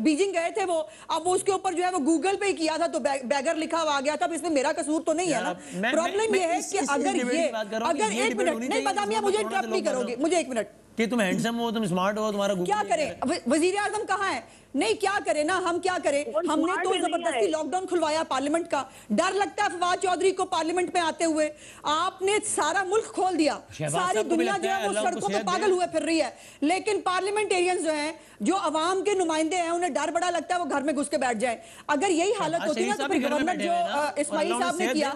बीजिंग गए थे वो, अब वो उसके ऊपर जो है वो गूगल पे ही किया था तो बैगर लिखा हुआ आ गया था। इसमें मेरा कसूर तो नहीं है ना। प्रॉब्लम ये है कि अगर एक मिनट नहीं, बादामी मुझे इंटरप्ट नहीं करोगे, मुझे एक मिनट, कि तुम हैंडसम हो, तुम स्मार्ट हो, तुम्हारा क्या करें? वजीर आजम कहाँ है? नहीं, क्या करें ना, हम क्या करें? हमने तो जबरदस्ती लॉकडाउन खुलवाया पार्लियामेंट का। डर लगता है फवाद चौधरी को पार्लियामेंट में आते हुए। आपने सारा मुल्क खोल दिया, सारी दुनिया जो है वो सड़कों पे पागल हुए फिर रही है, लेकिन पार्लियामेंटेरियंस जो हैं, जो अवाम के नुमाइंदे हैं, उन्हें डर बड़ा लगता है वो घर में घुस के बैठ जाए। अगर यही हालत होती ना तो फिर गवर्नर जो इस्माइल साहब ने किया,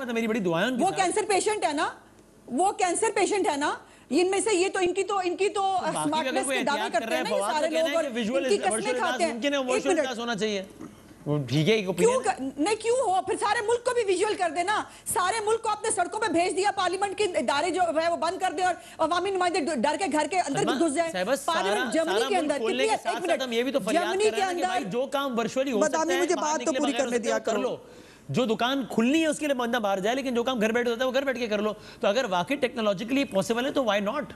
वो कैंसर पेशेंट है ना, वो कैंसर पेशेंट है ना। इनमें से ये तो इनकी तो स्मार्टनेस के दावे करते हैं ना ये सारे लोग, और इनकी कसमें खाते हैं। एक मिनट होना चाहिए, ठीक है, क्यों नहीं, क्यों हो? फिर सारे मुल्क को भी विजुअल कर देना, सारे मुल्क को अपने सड़कों पे भेज दिया, पार्लियामेंट के इदारे जो है वो बंद कर दे और अवामी नुमाइंदे डर के घर के अंदर घुस जाए। पार्लियामेंट जर्मनी के अंदर, जर्मनी के अंदर जो काम वर्चुअली हो सकता है, मुझे बात तो पूरी करने दिया करो। जो दुकान खुलनी है उसके लिए बंदा बाहर जाए, लेकिन जो काम घर बैठे होता है वो घर बैठ के कर लो। तो अगर वाकई टेक्नोलॉजिकली पॉसिबल है तो व्हाई नॉट?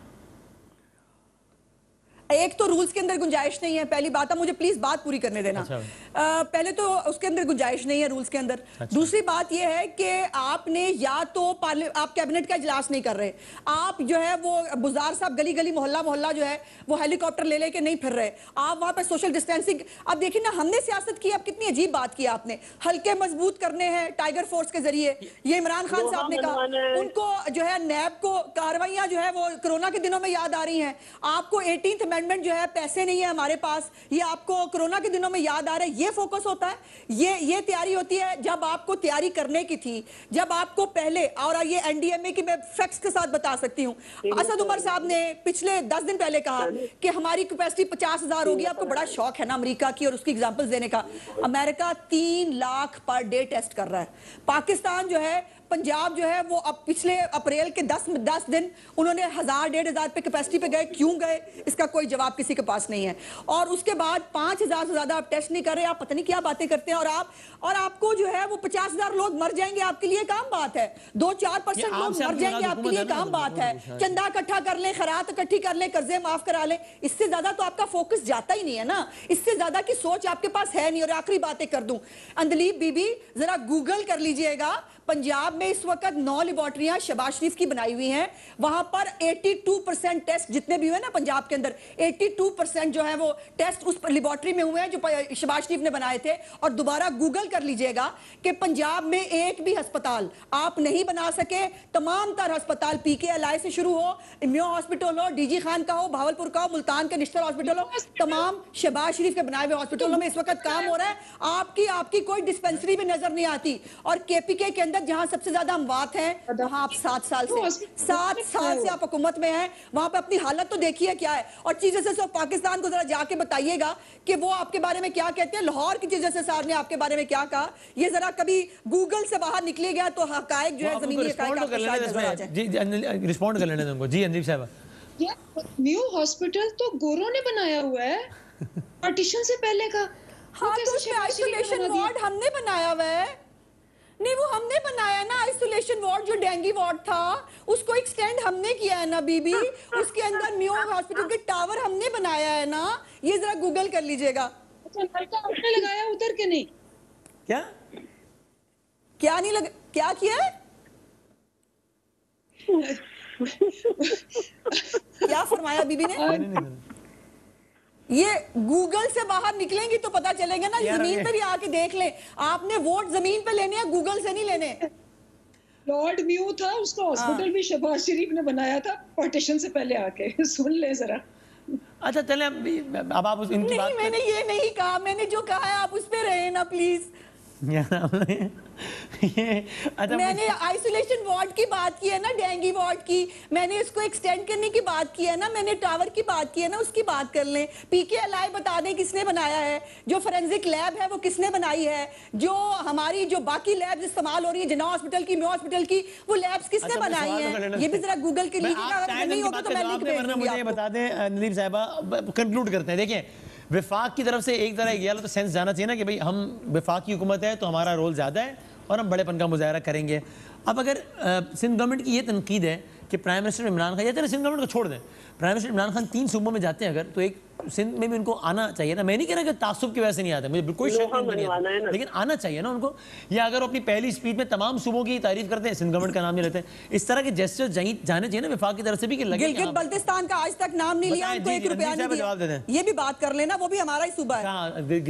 एक तो रूल्स के अंदर गुंजाइश नहीं है, पहली बात है, मुझे प्लीज बात पूरी करने देना। अच्छा। पहले तो उसके अंदर गुंजाइश नहीं है रूल्स के अंदर। अच्छा। दूसरी बात यह है कि आपने या तो आप कैबिनेट का इजलास नहीं कर रहे, आप जो है वो बुजार साहब गली गली मोहल्ला मोहल्ला जो है वो हेलीकॉप्टर ले लेके नहीं फिर रहे, आप वहां पर सोशल डिस्टेंसिंग। अब देखिए ना, हमने सियासत की, अब कितनी अजीब बात की आपने, हल्के मजबूत करने हैं टाइगर फोर्स के जरिए, ये इमरान खान साहब ने कहा। उनको जो है नैब को कार्रवाइयां जो है वो कोरोना के दिनों में याद आ रही हैं। आपको 18th अमेंडमेंट जो है, पैसे नहीं है हमारे पास, ये आपको कोरोना के दिनों में याद आ रहा है। ये फोकस होता है, ये तैयारी होती है जब आपको तैयारी करने की थी, जब आपको पहले। और ये एनडीएमए की मैं फैक्ट्स के साथ बता सकती हूँ। असद उमर साहब ने पिछले 10 दिन पहले कहा कि हमारी कैपेसिटी 50,000 होगी। आपको बड़ा शौक है ना अमेरिका की और उसकी एग्जांपल्स देने का। America 3 lakh per day test कर रहा है। पाकिस्तान जो है, पंजाब जो है वो अब पिछले अप्रैल के 10 दिन उन्होंने 1,000-1,500 पे कैपेसिटी पे गए। क्यों गए, इसका कोई जवाब किसी के पास नहीं है। और उसके बाद 5,000 से ज्यादा आप टेस्ट नहीं कर रहे, आप पता नहीं क्या बातें करते हैं। और आपको जो है वो 50,000 लोग मर जाएंगे, आपके लिए काम बात है। 2-4% लोग मर जाएंगे, आपके लिए काम बात है। चंदा इकट्ठा कर लें, खैरात इकट्ठी कर लें, कर्जे माफ करा लें, इससे ज्यादा तो आपका फोकस जाता ही नहीं है ना, इससे ज्यादा की सोच आपके पास है नहीं। और आखिरी बातें कर दूं, अंदलीब बीबी जरा गूगल कर लीजिएगा, पंजाब में इस वक्त 9 लेबोरेटरियां शहबाज शरीफ की बनाई हुई हैं, वहां पर 82% टेस्ट जितने भी हुए ना पंजाब के अंदर, 82% जो है वो टेस्ट उस लेबोरेटरी में हुए हैं जो शहबाज शरीफ ने बनाए थे। और दोबारा गूगल कर लीजिएगा कि पंजाब में एक भी अस्पताल आप नहीं बना सके। तमाम तर अस्पताल PKLI से शुरू हो, इम्यो हॉस्पिटल हो, DG खान का हो, भावलपुर का हो, मुल्तान का निश्तर हॉस्पिटल हो, तमाम शहबाज शरीफ के बनाए हुए हॉस्पिटलों में इस वक्त काम हो रहा है। आपकी कोई डिस्पेंसरी भी नजर नहीं आती। और KPK के अंदर जहां सबसे ज्यादा अमवात हैं, वहां आप 7 साल से आप हुकूमत में हैं, वहां पे अपनी हालत तो देखिए क्या है। और चीफ जस्टिस ऑफ पाकिस्तान को जरा जाके बताइएगा कि वो आपके बारे में क्या कहते हैं। लाहौर की चीफ जस्टिस साहब ने आपके बारे में क्या कहा, ये जरा कभी गूगल से बाहर निकले गया तो हकायक जो है जमीनी हकायक आपको शायद नजर आ जाए। जी रिस्पॉन्ड कर लेने दें उनको। जी अंदीप साहब, न्यू हॉस्पिटल तो गोरों ने बनाया हुआ है पार्टीशन से पहले का। हाँ, तो उसमें आइसोलेशन वार्ड हमने बनाया हुआ है। नहीं, वो हमने बनाया ना आइसोलेशन वार्ड, जो डेंगू वार्ड था उसको एक्सटेंड हमने किया है ना बीबी। उसके अंदर म्यो हॉस्पिटल के टावर हमने बनाया है ना, ये जरा गूगल कर लीजिएगा। अच्छा, नलका आपने लगाया उधर के नहीं? क्या नहीं लगा, क्या किया? क्या फरमाया बीबी ने? ये गूगल से बाहर निकलेंगी तो पता चलेगा ना, जमीन पे भी आके देख लें। आपने वोट जमीन पे लेने हैं, गूगल से नहीं लेने। लॉर्ड म्यू था, उसका हॉस्पिटल भी शहबाज शरीफ ने बनाया था पार्टीशन से पहले आके। सुन ले जरा। अच्छा चलें अब आप इनकी नहीं, बात मैंने ये नहीं कहा, मैंने जो कहा है आप उस पे रहे ना प्लीज। अच्छा मैंने आइसोलेशन वार्ड की बात की है ना, डेंगू वार्ड की, मैंने इसको एक्सटेंड करने की बात की है ना, मैंने टावर की बात की है ना, उसकी बात कर लें। पीकेएलआई बता दें किसने बनाया है, जो फोरेंसिक लैब है वो किसने बनाई है, जो हमारी जो बाकी लैब्स इस्तेमाल हो रही है, जिना हॉस्पिटल की, म्यो हॉस्पिटल की, वो लैब्स किसने अच्छा, बनाई है, ये भी जरा गूगल के लीजिएगा, अगर नहीं होगा तो मैं लिंक भेज दूंगी मुझे आपको। बता दें नलीम साहिबा, कंक्लूड करते हैं। देखिए विफाक की तरफ से एक तरह ये तो सेंस जाना चाहिए ना कि भाई हम विफाक की हुकूमत है तो हमारा रोल ज़्यादा है और हम बड़ेपन का मुजाहरा करेंगे। अब अगर सिंध गवर्नमेंट की ये तनकीद है कि प्राइम मिनिस्टर इमरान खान, या चले सिंध गवर्नमेंट को छोड़ दें, प्राइम मिनिस्टर इमरान खान 3 सूबों में जाते हैं अगर, तो एक सिंध में भी उनको आना चाहिए ना। मैं नहीं कह रहा कि तासुब की वजह से नहीं आता, मुझे बिल्कुल शक नहीं आता, लेकिन आना चाहिए ना उनको। या अगर अपनी पहली स्पीच में तमाम सूबों की तारीफ करते हैं, सिंध गवर्नमेंट का नाम नहीं लेते, इस तरह के जेस्चर जाने चाहिए ना विफाक की तरफ से भी कि लगे गिलगित बल्तिस्तान का आज तक नाम नहीं लिया, उनको 1 रुपया नहीं दिया, ये भी बात कर लेना, वो भी हमारा ही सूबा है।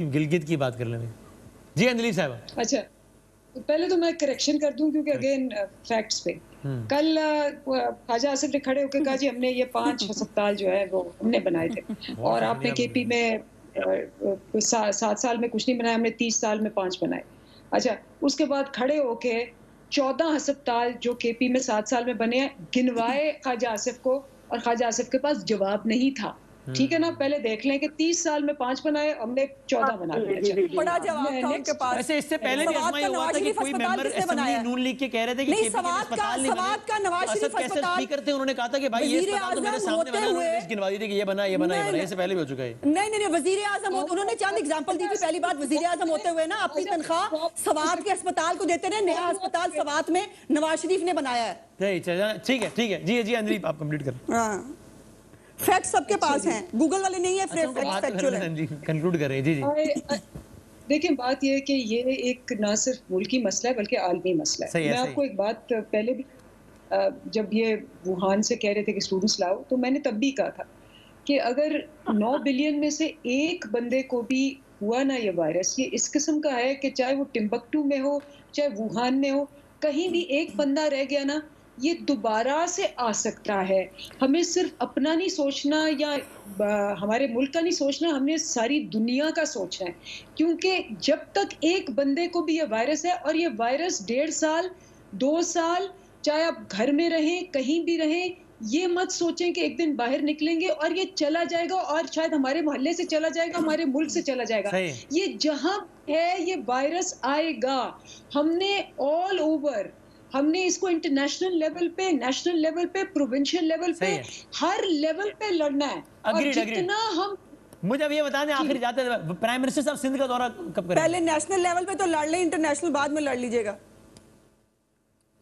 गिलगित की बात कर लें जी अंजलि साहब। अच्छा, तो पहले तो मैं करेक्शन कर दूं क्योंकि अगेन फैक्ट्स पे कल ख्वाजा आसिफ ने खड़े होकर कहा जी हमने ये 5 अस्पताल जो है वो हमने बनाए थे और आपने केपी में 7 साल में कुछ नहीं बनाया, हमने 30 साल में 5 बनाए। अच्छा, उसके बाद खड़े होके 14 अस्पताल जो केपी में 7 साल में बने हैं गिनवाए ख्वाजा आसिफ को, और ख्वाजा आसिफ के पास जवाब नहीं था। ठीक है ना, पहले देख लें कि 30 साल में 5 बनाए, हमने 14 बना दिए। बड़ा जवाब था उनके पास। वैसे इससे पहले भी आजमाया हुआ था कि कोई मेंबर असेंबली नून लीग के कह रहे थे कि नहीं, केपी के अस्पताल नहीं बने, का नवाज शरीफ कैसे स्पीकर थे, उन्होंने कहा था कि भाई ये अस्पताल तो मेरे सामने बना, उन्होंने लिस्ट गिनवा दी थी कि ये बना ये बना ये बना, इससे पहले भी हो चुका है। नहीं, वजीर आजम उन्होंने चंद एग्जांपल दी थी। पहली बात, वजीर आजम होते हुए ना अपनी तनख्वाह सवात के अस्पताल को देते रहे, नया अस्पताल सवात में नवाज शरीफ ने बनाया है। ठीक है जी अंजलि आप कंप्लीट करें। फैक्ट सबके पास हैं, गूगल वाले नहीं है, फैक्चुअल है। कंक्लूड कर रहे हैं जी। देखिए बात यह है कि ये एक ना सिर्फ मुल्की मसला है बल्कि आलमी मसला है। मैं आपको एक बात पहले भी जब ये वुहान से कह रहे थे कि स्टूडेंट्स लाओ, तो मैंने तब भी कहा था कि अगर 9 बिलियन में से एक बंदे को भी हुआ ना ये वायरस, ये इस किस्म का है कि चाहे वो टिम्बकटू में हो चाहे वुहान में हो, कहीं भी एक बंदा रह गया ना, ये दोबारा से आ सकता है। हमें सिर्फ अपना नहीं सोचना या हमारे मुल्क का नहीं सोचना, हमने सारी दुनिया का सोचना है, क्योंकि जब तक एक बंदे को भी ये वायरस है, और ये वायरस 1.5 साल 2 साल चाहे आप घर में रहें कहीं भी रहें, ये मत सोचें कि एक दिन बाहर निकलेंगे और ये चला जाएगा, और शायद हमारे मोहल्ले से चला जाएगा, हमारे मुल्क से चला जाएगा। ये जहां है ये वायरस आएगा। हमने ऑल ओवर, हमने इसको इंटरनेशनल लेवल पे, नेशनल लेवल पे, प्रोविंशियल लेवल पे, हर लेवल पे लड़ना है। और जितना हम, मुझे अब ये बता दें आखिर जाते प्राइम मिनिस्टर साहब सिंध का दौरा कब करेंगे? पहले नेशनल लेवल पे तो लड़ ले, इंटरनेशनल बाद में लड़ लीजिएगा।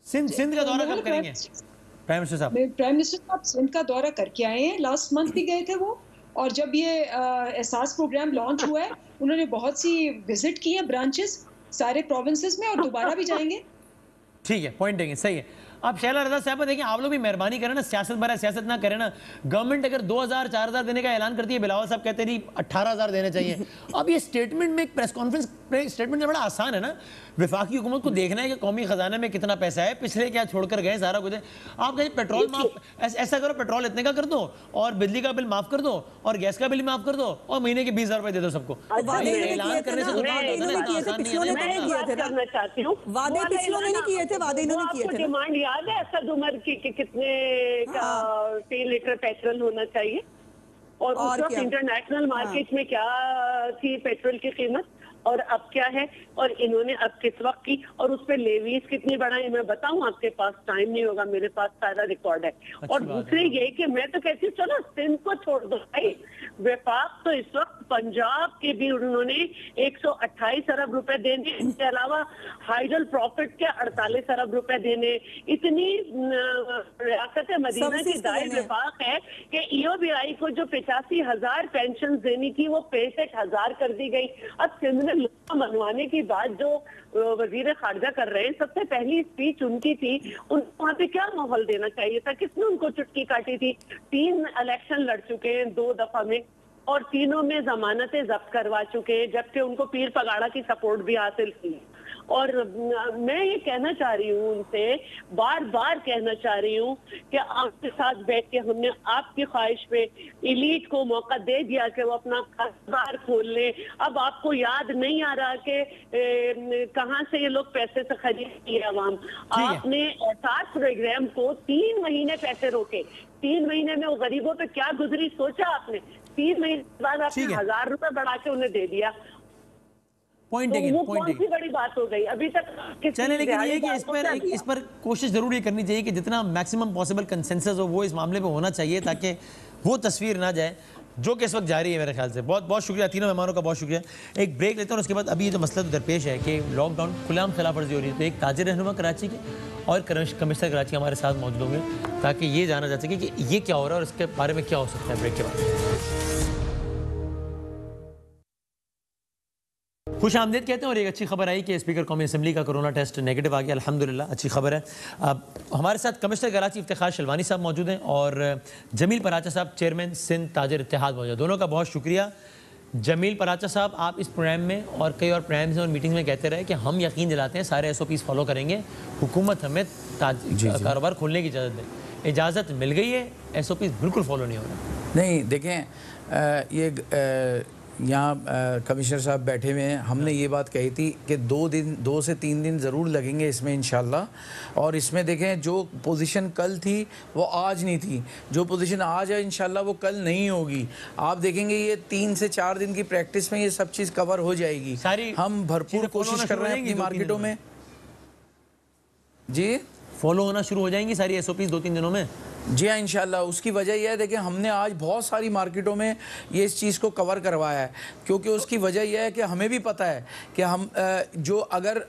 सिंध का दौरा कब करेंगे प्राइम मिनिस्टर साहब? प्राइम मिनिस्टर साहब सिंध का दौरा करके आए हैं, लास्ट मंथ भी गए थे वो, और जब ये एहसास प्रोग्राम लॉन्च हुआ है उन्होंने बहुत सी विजिट की है ब्रांचेस सारे प्रोविंसेस में, और दोबारा भी जाएंगे। ठीक है, पॉइंट देंगे, सही है। अब शैला रजा साहब देखिए, आप लोग भी मेहरबानी करें ना, सियासत भरा सियासत ना करें ना। गवर्नमेंट अगर 2000-4000 देने का ऐलान करती है, बिलावल साहब कहते हैं 18,000 देने चाहिए। अब ये स्टेटमेंट में, प्रेस कॉन्फ्रेंस स्टेटमेंट बड़ा आसान है ना, विफाकी हुकूमत को देखना है कि कौमी खजाने में कितना पैसा है, पिछले क्या छोड़कर गए, सारा कुछ है। आप कहें पेट्रोल माफ, ऐसा करो पेट्रोल इतने का कर दो, और बिजली का बिल माफ कर दो, और गैस का बिल माफ कर दो, और महीने के 20,000 रुपए दे दो सबको। ऐलान करने से वादे पिछलों ने नहीं किए थे, वादे इन्होंने किए थे। डिमांड याद है असद उमर की कि कितने का 3 लीटर पेट्रोल होना चाहिए, और उस वक्त इंटरनेशनल मार्केट में क्या थी पेट्रोल की कीमत, और अब क्या है, और इन्होंने अब किस वक्त की, और उस पर लेवीज कितनी बढ़ाई, मैं बताऊं, आपके पास टाइम नहीं होगा, मेरे पास सारा रिकॉर्ड है। और दूसरी ये कि मैं तो कहती हूँ चलो सिंध को छोड़ दो भाई, विफाक तो इस वक्त पंजाब के भी उन्होंने 128 अरब रुपए देने, इसके अलावा हाइडल प्रॉफिट के 48 अरब रुपए देने, इतनी रियासत मदीना की दाई विफाक है कि EOBI को जो 85,000 पेंशन देनी थी वो 65,000 कर दी गई। अब सिंध में लोग मनवाने की बात जो वजीर खारजा कर रहे हैं, सबसे पहली स्पीच उनकी थी, उनको वहाँ पे क्या माहौल देना चाहिए था, किसने उनको चुटकी काटी थी? 3 इलेक्शन लड़ चुके हैं 2 दफा में, और तीनों में जमानतें जब्त करवा चुके हैं, जबकि उनको पीर पगाड़ा की सपोर्ट भी हासिल की। और मैं ये कहना चाह रही हूँ उनसे, बार बार कहना चाह रही हूँ कि आपके साथ बैठ के हमने आपकी ख्वाहिश पे इलीट को मौका दे दिया कि वो अपना कारोबार खोल ले। अब आपको याद नहीं आ रहा कि कहाँ से ये लोग पैसे से खरीदती है आवाम। आपने एहसास प्रोग्राम को 3 महीने पैसे रोके, 3 महीने में वो गरीबों पे क्या गुजरी सोचा आपने? 3 महीने बाद आपने 1000 रुपए बढ़ा के उन्हें दे दिया। पॉइंट तो वो कौन सी बड़ी बात हो गई अभी तक? चले, लेकिन ये कि इस पर कोशिश जरूर ये करनी चाहिए कि जितना मैक्सिमम पॉसिबल कंसेंसस हो वो इस मामले में होना चाहिए, ताकि वो तस्वीर ना जाए जो कि इस वक्त जारी है मेरे ख्याल से। बहुत बहुत शुक्रिया, तीनों मेहमानों का बहुत शुक्रिया। एक ब्रेक लेते हैं और उसके बाद अभी ये जो मसला तो दरपेश है कि लॉकडाउन खुलेआम खिलाफ वर्जी हो रही है, तो एक ताजिर रहनुमा कराची के और कमिश्नर कराची हमारे साथ मौजूद होंगे ताकि ये जाना जा सके कि ये क्या हो रहा है और इसके बारे में क्या हो सकता है। ब्रेक के बाद खुश आमदीद कहते हैं और एक अच्छी खबर आई कि स्पीकर कौमी असम्बली का कोरोना टेस्ट नेगेटिव आ गया, अल्हम्दुलिल्लाह, अच्छी खबर है। अब हमारे साथ कमिश्नर कराची इफ्तिखार शलवानी साहब मौजूद हैं और जमील पराचा साहब चेयरमैन सिंध ताजिर इत्तेहाद मौजूद हैं। दोनों का बहुत शुक्रिया। जमील पराचा साहब, आप इस प्रोग्राम में और कई और प्रोग्राम्स और मीटिंग में कहते रहे कि हम यकीन दिलाते हैं सारे SOPs फॉलो करेंगे, हुकूमत हमें कारोबार खोलने की इजाज़त दे। इजाज़त मिल गई है, SOPs बिल्कुल फॉलो नहीं हो रहा। नहीं, देखें ये यहाँ कमिश्नर साहब बैठे हुए हैं, हमने ये बात कही थी कि 2 से 3 दिन ज़रूर लगेंगे इसमें इंशाल्लाह। और इसमें देखें जो पोजीशन कल थी वो आज नहीं थी, जो पोजीशन आज है इंशाल्लाह वो कल नहीं होगी। आप देखेंगे ये 3 से 4 दिन की प्रैक्टिस में ये सब चीज़ कवर हो जाएगी। हम भरपूर कोशिश कर रहे हैं अपनी मार्केटों में। जी, फॉलो होना शुरू हो जाएंगी सारी SOPs 2-3 दिनों में। जी हाँ, इंशाल्लाह। उसकी वजह यह है, देखिए हमने आज बहुत सारी मार्केटों में ये इस चीज़ को कवर करवाया है, क्योंकि उसकी वजह यह है कि हमें भी पता है कि हम जो अगर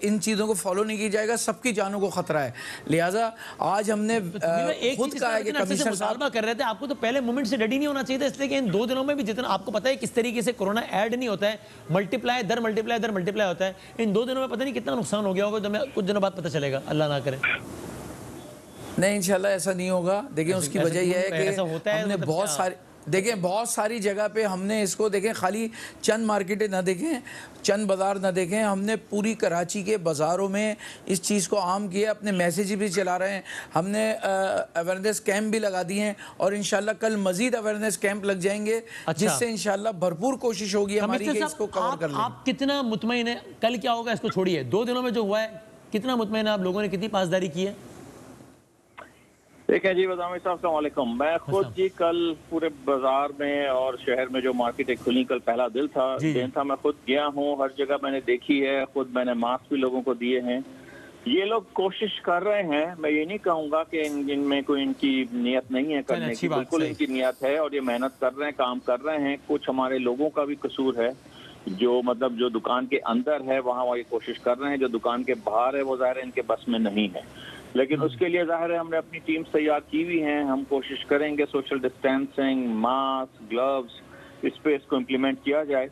इन चीज़ों को फॉलो नहीं किया जाएगा सबकी जानों को ख़तरा है। लिहाजा आज हमने खुद कहा है कि कमिश्नर साहब कर रहे थे, आपको तो पहले मोमेंट से रेडी नहीं होना चाहिए था, इसलिए कि इन 2 दिनों में भी जितना आपको पता है किस तरीके से कोरोना ऐड नहीं होता है, मल्टीप्लाई दर मल्टीप्लाई होता है। इन 2 दिनों में पता नहीं कितना नुकसान हो गया होगा, तो हमें कुछ दिनों बाद पता चलेगा, अल्लाह ना करे। नहीं, इंशाल्लाह ऐसा नहीं होगा। देखिए उसकी वजह यह है कि हमने बहुत सारी जगह पे हमने इसको देखें, खाली चंद मार्केटें ना देखें, चंद बाज़ार ना देखें, हमने पूरी कराची के बाज़ारों में इस चीज़ को आम किया, अपने मैसेज भी चला रहे हैं, हमने अवेयरनेस कैंप भी लगा दिए हैं और इंशाल्लाह कल मज़ीद अवेयरनेस कैंप लग जाएंगे। जिससे इंशाल्लाह भरपूर कोशिश होगी हमारी कि इसको कवर कर लें। आप कितना मुतमईन है कल क्या होगा, इसको छोड़िए, 2 दिनों में जो हुआ है कितना मुतमईन है आप लोगों ने, कितनी पासदारी की है? ठीक है जी, बदामी साहब अस्सलाम वालेकुम। मैं खुद जी कल पूरे बाजार में और शहर में जो मार्केटें खुली, कल पहला दिन था, मैं खुद गया हूँ, हर जगह मैंने देखी है, खुद मैंने मास्क भी लोगों को दिए हैं। ये लोग कोशिश कर रहे हैं, मैं ये नहीं कहूँगा कि इनमें कोई इनकी नियत नहीं है करने की, बिल्कुल इनकी नियत है और ये मेहनत कर रहे हैं, काम कर रहे हैं। कुछ हमारे लोगों का भी कसूर है, जो मतलब जो दुकान के अंदर है वहाँ ये कोशिश कर रहे हैं, जो दुकान के बाहर है वो ज़ाहिर है इनके बस में नहीं है। लेकिन उसके लिए ज़ाहिर है हमने अपनी टीम तैयार की हुई हैं, हम कोशिश करेंगे सोशल डिस्टेंसिंग, मास्क, ग्लव्स, इस पे इसको इम्प्लीमेंट किया जाए।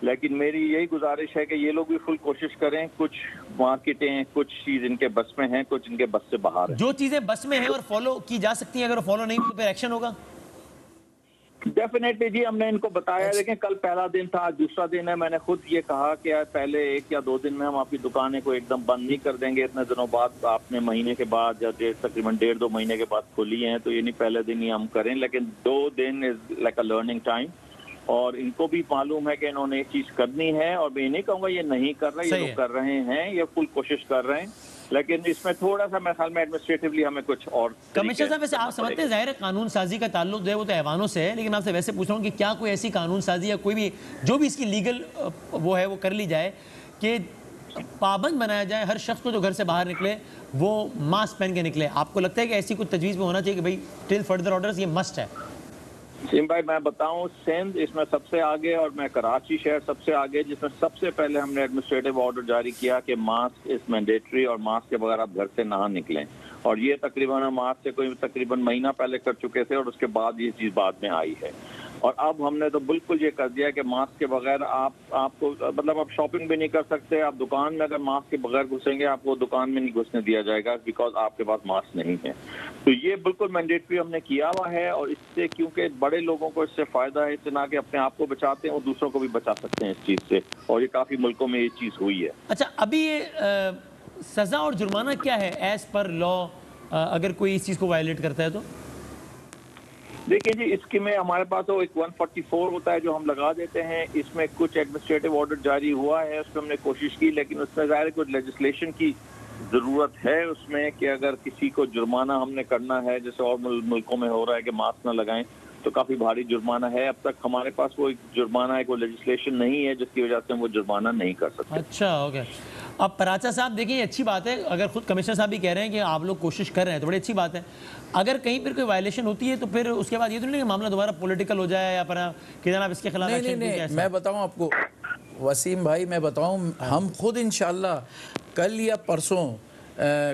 लेकिन मेरी यही गुजारिश है कि ये लोग भी फुल कोशिश करें। कुछ मार्केटें, कुछ चीज़ इनके बस में हैं, कुछ इनके बस से बाहर है। जो चीज़ें बस में हैं और फॉलो की जा सकती हैं, अगर फॉलो नहीं तो फिर एक्शन होगा। डेफिनेटली जी, हमने इनको बताया। लेकिन कल पहला दिन था, आज दूसरा दिन है। मैंने खुद ये कहा कि पहले 1 या 2 दिन में हम आपकी दुकानें को एकदम बंद नहीं कर देंगे। इतने दिनों बाद आपने महीने के बाद या तकरीबन 1.5-2 महीने के बाद खोली हैं, तो ये नहीं पहले दिन ही हम करें। लेकिन 2 दिन is like a learning time और इनको भी मालूम है कि इन्होंने ये चीज़ करनी है। और मैं नहीं कहूँगा ये नहीं कर रहे, ये लोग कर रहे हैं, ये फुल कोशिश कर रहे हैं। लेकिन इसमें थोड़ा सा मेरे ख्याल में एडमिनिस्ट्रेटिवली हमें कुछ और। कमिश्नर साहब, वैसे आप समझते हैं ज़ाहिर है कानून साजी का ताल्लुक जो है वो तो ऐवानों से है, लेकिन आपसे वैसे पूछ रहा हूँ कि क्या कोई ऐसी कानून साजी या कोई भी जो भी इसकी लीगल वो है वो कर ली जाए कि पाबंद बनाया जाए हर शख्स को जो घर से बाहर निकले वो मास्क पहन के निकले? आपको लगता है कि ऐसी कुछ तजवीज़ में होना चाहिए कि भाई टिल फर्दर ऑर्डर्स ये मस्ट है? सिम भाई, मैं बताऊं, सिंध इसमें सबसे आगे और मैं कराची शहर सबसे आगे, जिसमें सबसे पहले हमने एडमिनिस्ट्रेटिव ऑर्डर जारी किया कि मास्क इज मैंडेटरी और मास्क के बगैर आप घर से ना निकलें। और ये तकरीबन हम आज से कोई तकरीबन महीना पहले कर चुके थे और उसके बाद ये चीज़ बाद में आई है। और अब हमने तो बिल्कुल ये कर दिया कि मास्क के बगैर आपको मतलब आप शॉपिंग भी नहीं कर सकते। आप दुकान में अगर मास्क के बगैर घुसेंगे आपको दुकान में नहीं घुसने दिया जाएगा बिकॉज आपके पास मास्क नहीं है। तो ये बिल्कुल मैंडेटरी हमने किया हुआ है और इससे क्योंकि बड़े लोगों को इससे फायदा है, इतना कि अपने आप को बचाते हैं और दूसरों को भी बचा सकते हैं इस चीज़ से, और ये काफ़ी मुल्कों में ये चीज़ हुई है। अच्छा, अभी ये सज़ा और जुर्माना क्या है एज पर लॉ अगर कोई इस चीज़ को वायलेट करता है तो? देखिए जी, इसके में हमारे पास तो एक 144 होता है जो हम लगा देते हैं। इसमें कुछ एडमिनिस्ट्रेटिव ऑर्डर जारी हुआ है, उस पर हमने कोशिश की, लेकिन उसमें ज़ाहिर कुछ लेजिस्लेशन की ज़रूरत है उसमें कि अगर किसी को जुर्माना हमने करना है, जैसे और मुल्कों में हो रहा है कि मास्क ना लगाएं, तो काफ़ी भारी जुर्माना है। अब तक हमारे पास वो एक जुर्माना है, कोई लेजिस्लेशन नहीं है जिसकी वजह से हम वो जुर्माना नहीं कर सकते। अच्छा, ओके। अब पराचा साहब देखिए, अच्छी बात है, अगर खुद कमिश्नर साहब भी कह रहे हैं कि आप लोग कोशिश कर रहे हैं तो बड़ी अच्छी बात है। अगर कहीं पर कोई वायलेशन होती है तो फिर उसके बाद ये तो नहीं कि मामला दोबारा पॉलिटिकल हो जाए या फिर कि जनाब इसके खिलाफ एक्शन? नहीं, मैं बताऊं आपको वसीम भाई, मैं बताऊं, हम खुद इंशाल्लाह कल या परसों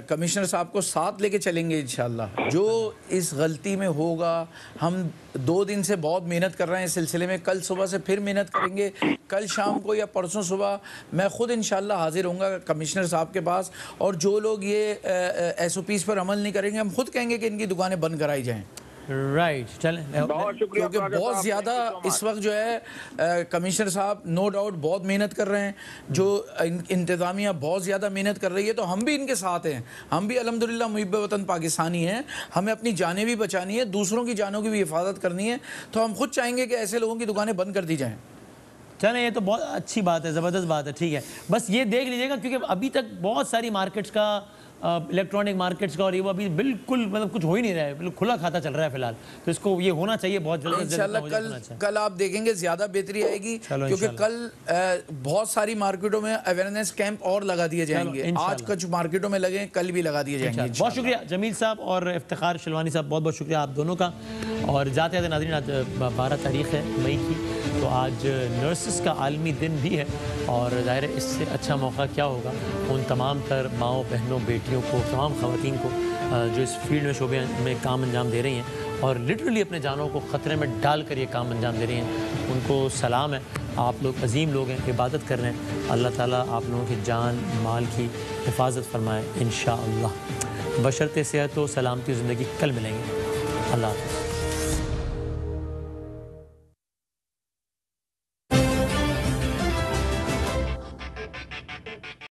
कमिश्नर साहब को साथ लेके चलेंगे इंशाल्लाह। जो इस गलती में होगा, हम 2 दिन से बहुत मेहनत कर रहे हैं इस सिलसिले में, कल सुबह से फिर मेहनत करेंगे। कल शाम को या परसों सुबह मैं खुद इंशाल्लाह हाजिर होऊंगा कमिश्नर साहब के पास, और जो लोग ये SOPs पर अमल नहीं करेंगे हम खुद कहेंगे कि इनकी दुकानें बंद कराई जाएँ। राइट, चलें। क्योंकि बहुत ज़्यादा इस वक्त जो है कमिश्नर साहब नो डाउट बहुत मेहनत कर रहे हैं, जो इंतज़ामिया बहुत ज़्यादा मेहनत कर रही है, तो हम भी इनके साथ हैं। हम भी अल्हम्दुलिल्लाह मुहिब वतन पाकिस्तानी हैं, हमें अपनी जानें भी बचानी है, दूसरों की जानों की भी हिफाजत करनी है, तो हम खुद चाहेंगे कि ऐसे लोगों की दुकानें बंद कर दी जाएँ। चलें, ये तो बहुत अच्छी बात है, ज़बरदस्त बात है, ठीक है। बस ये देख लीजिएगा क्योंकि अभी तक बहुत सारी मार्केट्स का, इलेक्ट्रॉनिक मार्केट्स का, और ये वो अभी बिल्कुल मतलब कुछ हो ही नहीं रहा है, बिल्कुल खुला खाता चल रहा है फिलहाल। तो इसको ये होना चाहिए बहुत जल्द। इंशाल्लाह कल आप देखेंगे ज़्यादा बेहतरी आएगी, क्योंकि कल बहुत सारी मार्केटों में अवेयरनेस कैंप और लगा दिए जाएंगे। आज कुछ मार्केटों में लगे, कल भी लगा दिए जाएंगे। बहुत शुक्रिया जमील साहब और इफ्तिखार शिलवानी साहब, बहुत बहुत शुक्रिया आप दोनों का। और जाते जाते नाज़रीन, आज 12 तारीख़ है मई की, तो आज नर्सेस का आलमी दिन भी है, और ज़ाहिर है इससे अच्छा मौका क्या होगा उन तमाम तर माओं, बहनों, बेटियों को, तमाम ख़वातीन को जो इस फील्ड में शोबे में काम अंजाम दे रही हैं और लिटरली अपने जानों को ख़तरे में डाल कर ये काम अंजाम दे रही हैं। उनको सलाम है, आप लोग अजीम लोग हैं, इबादत कर रहे हैं। अल्लाह ताला आप लोगों की जान माल की हिफाजत फरमाए इंशाअल्लाह। बशर्ते सेहत व सलामती ज़िंदगी। कल मिलेंगे। अल्लाह हाफ़िज़।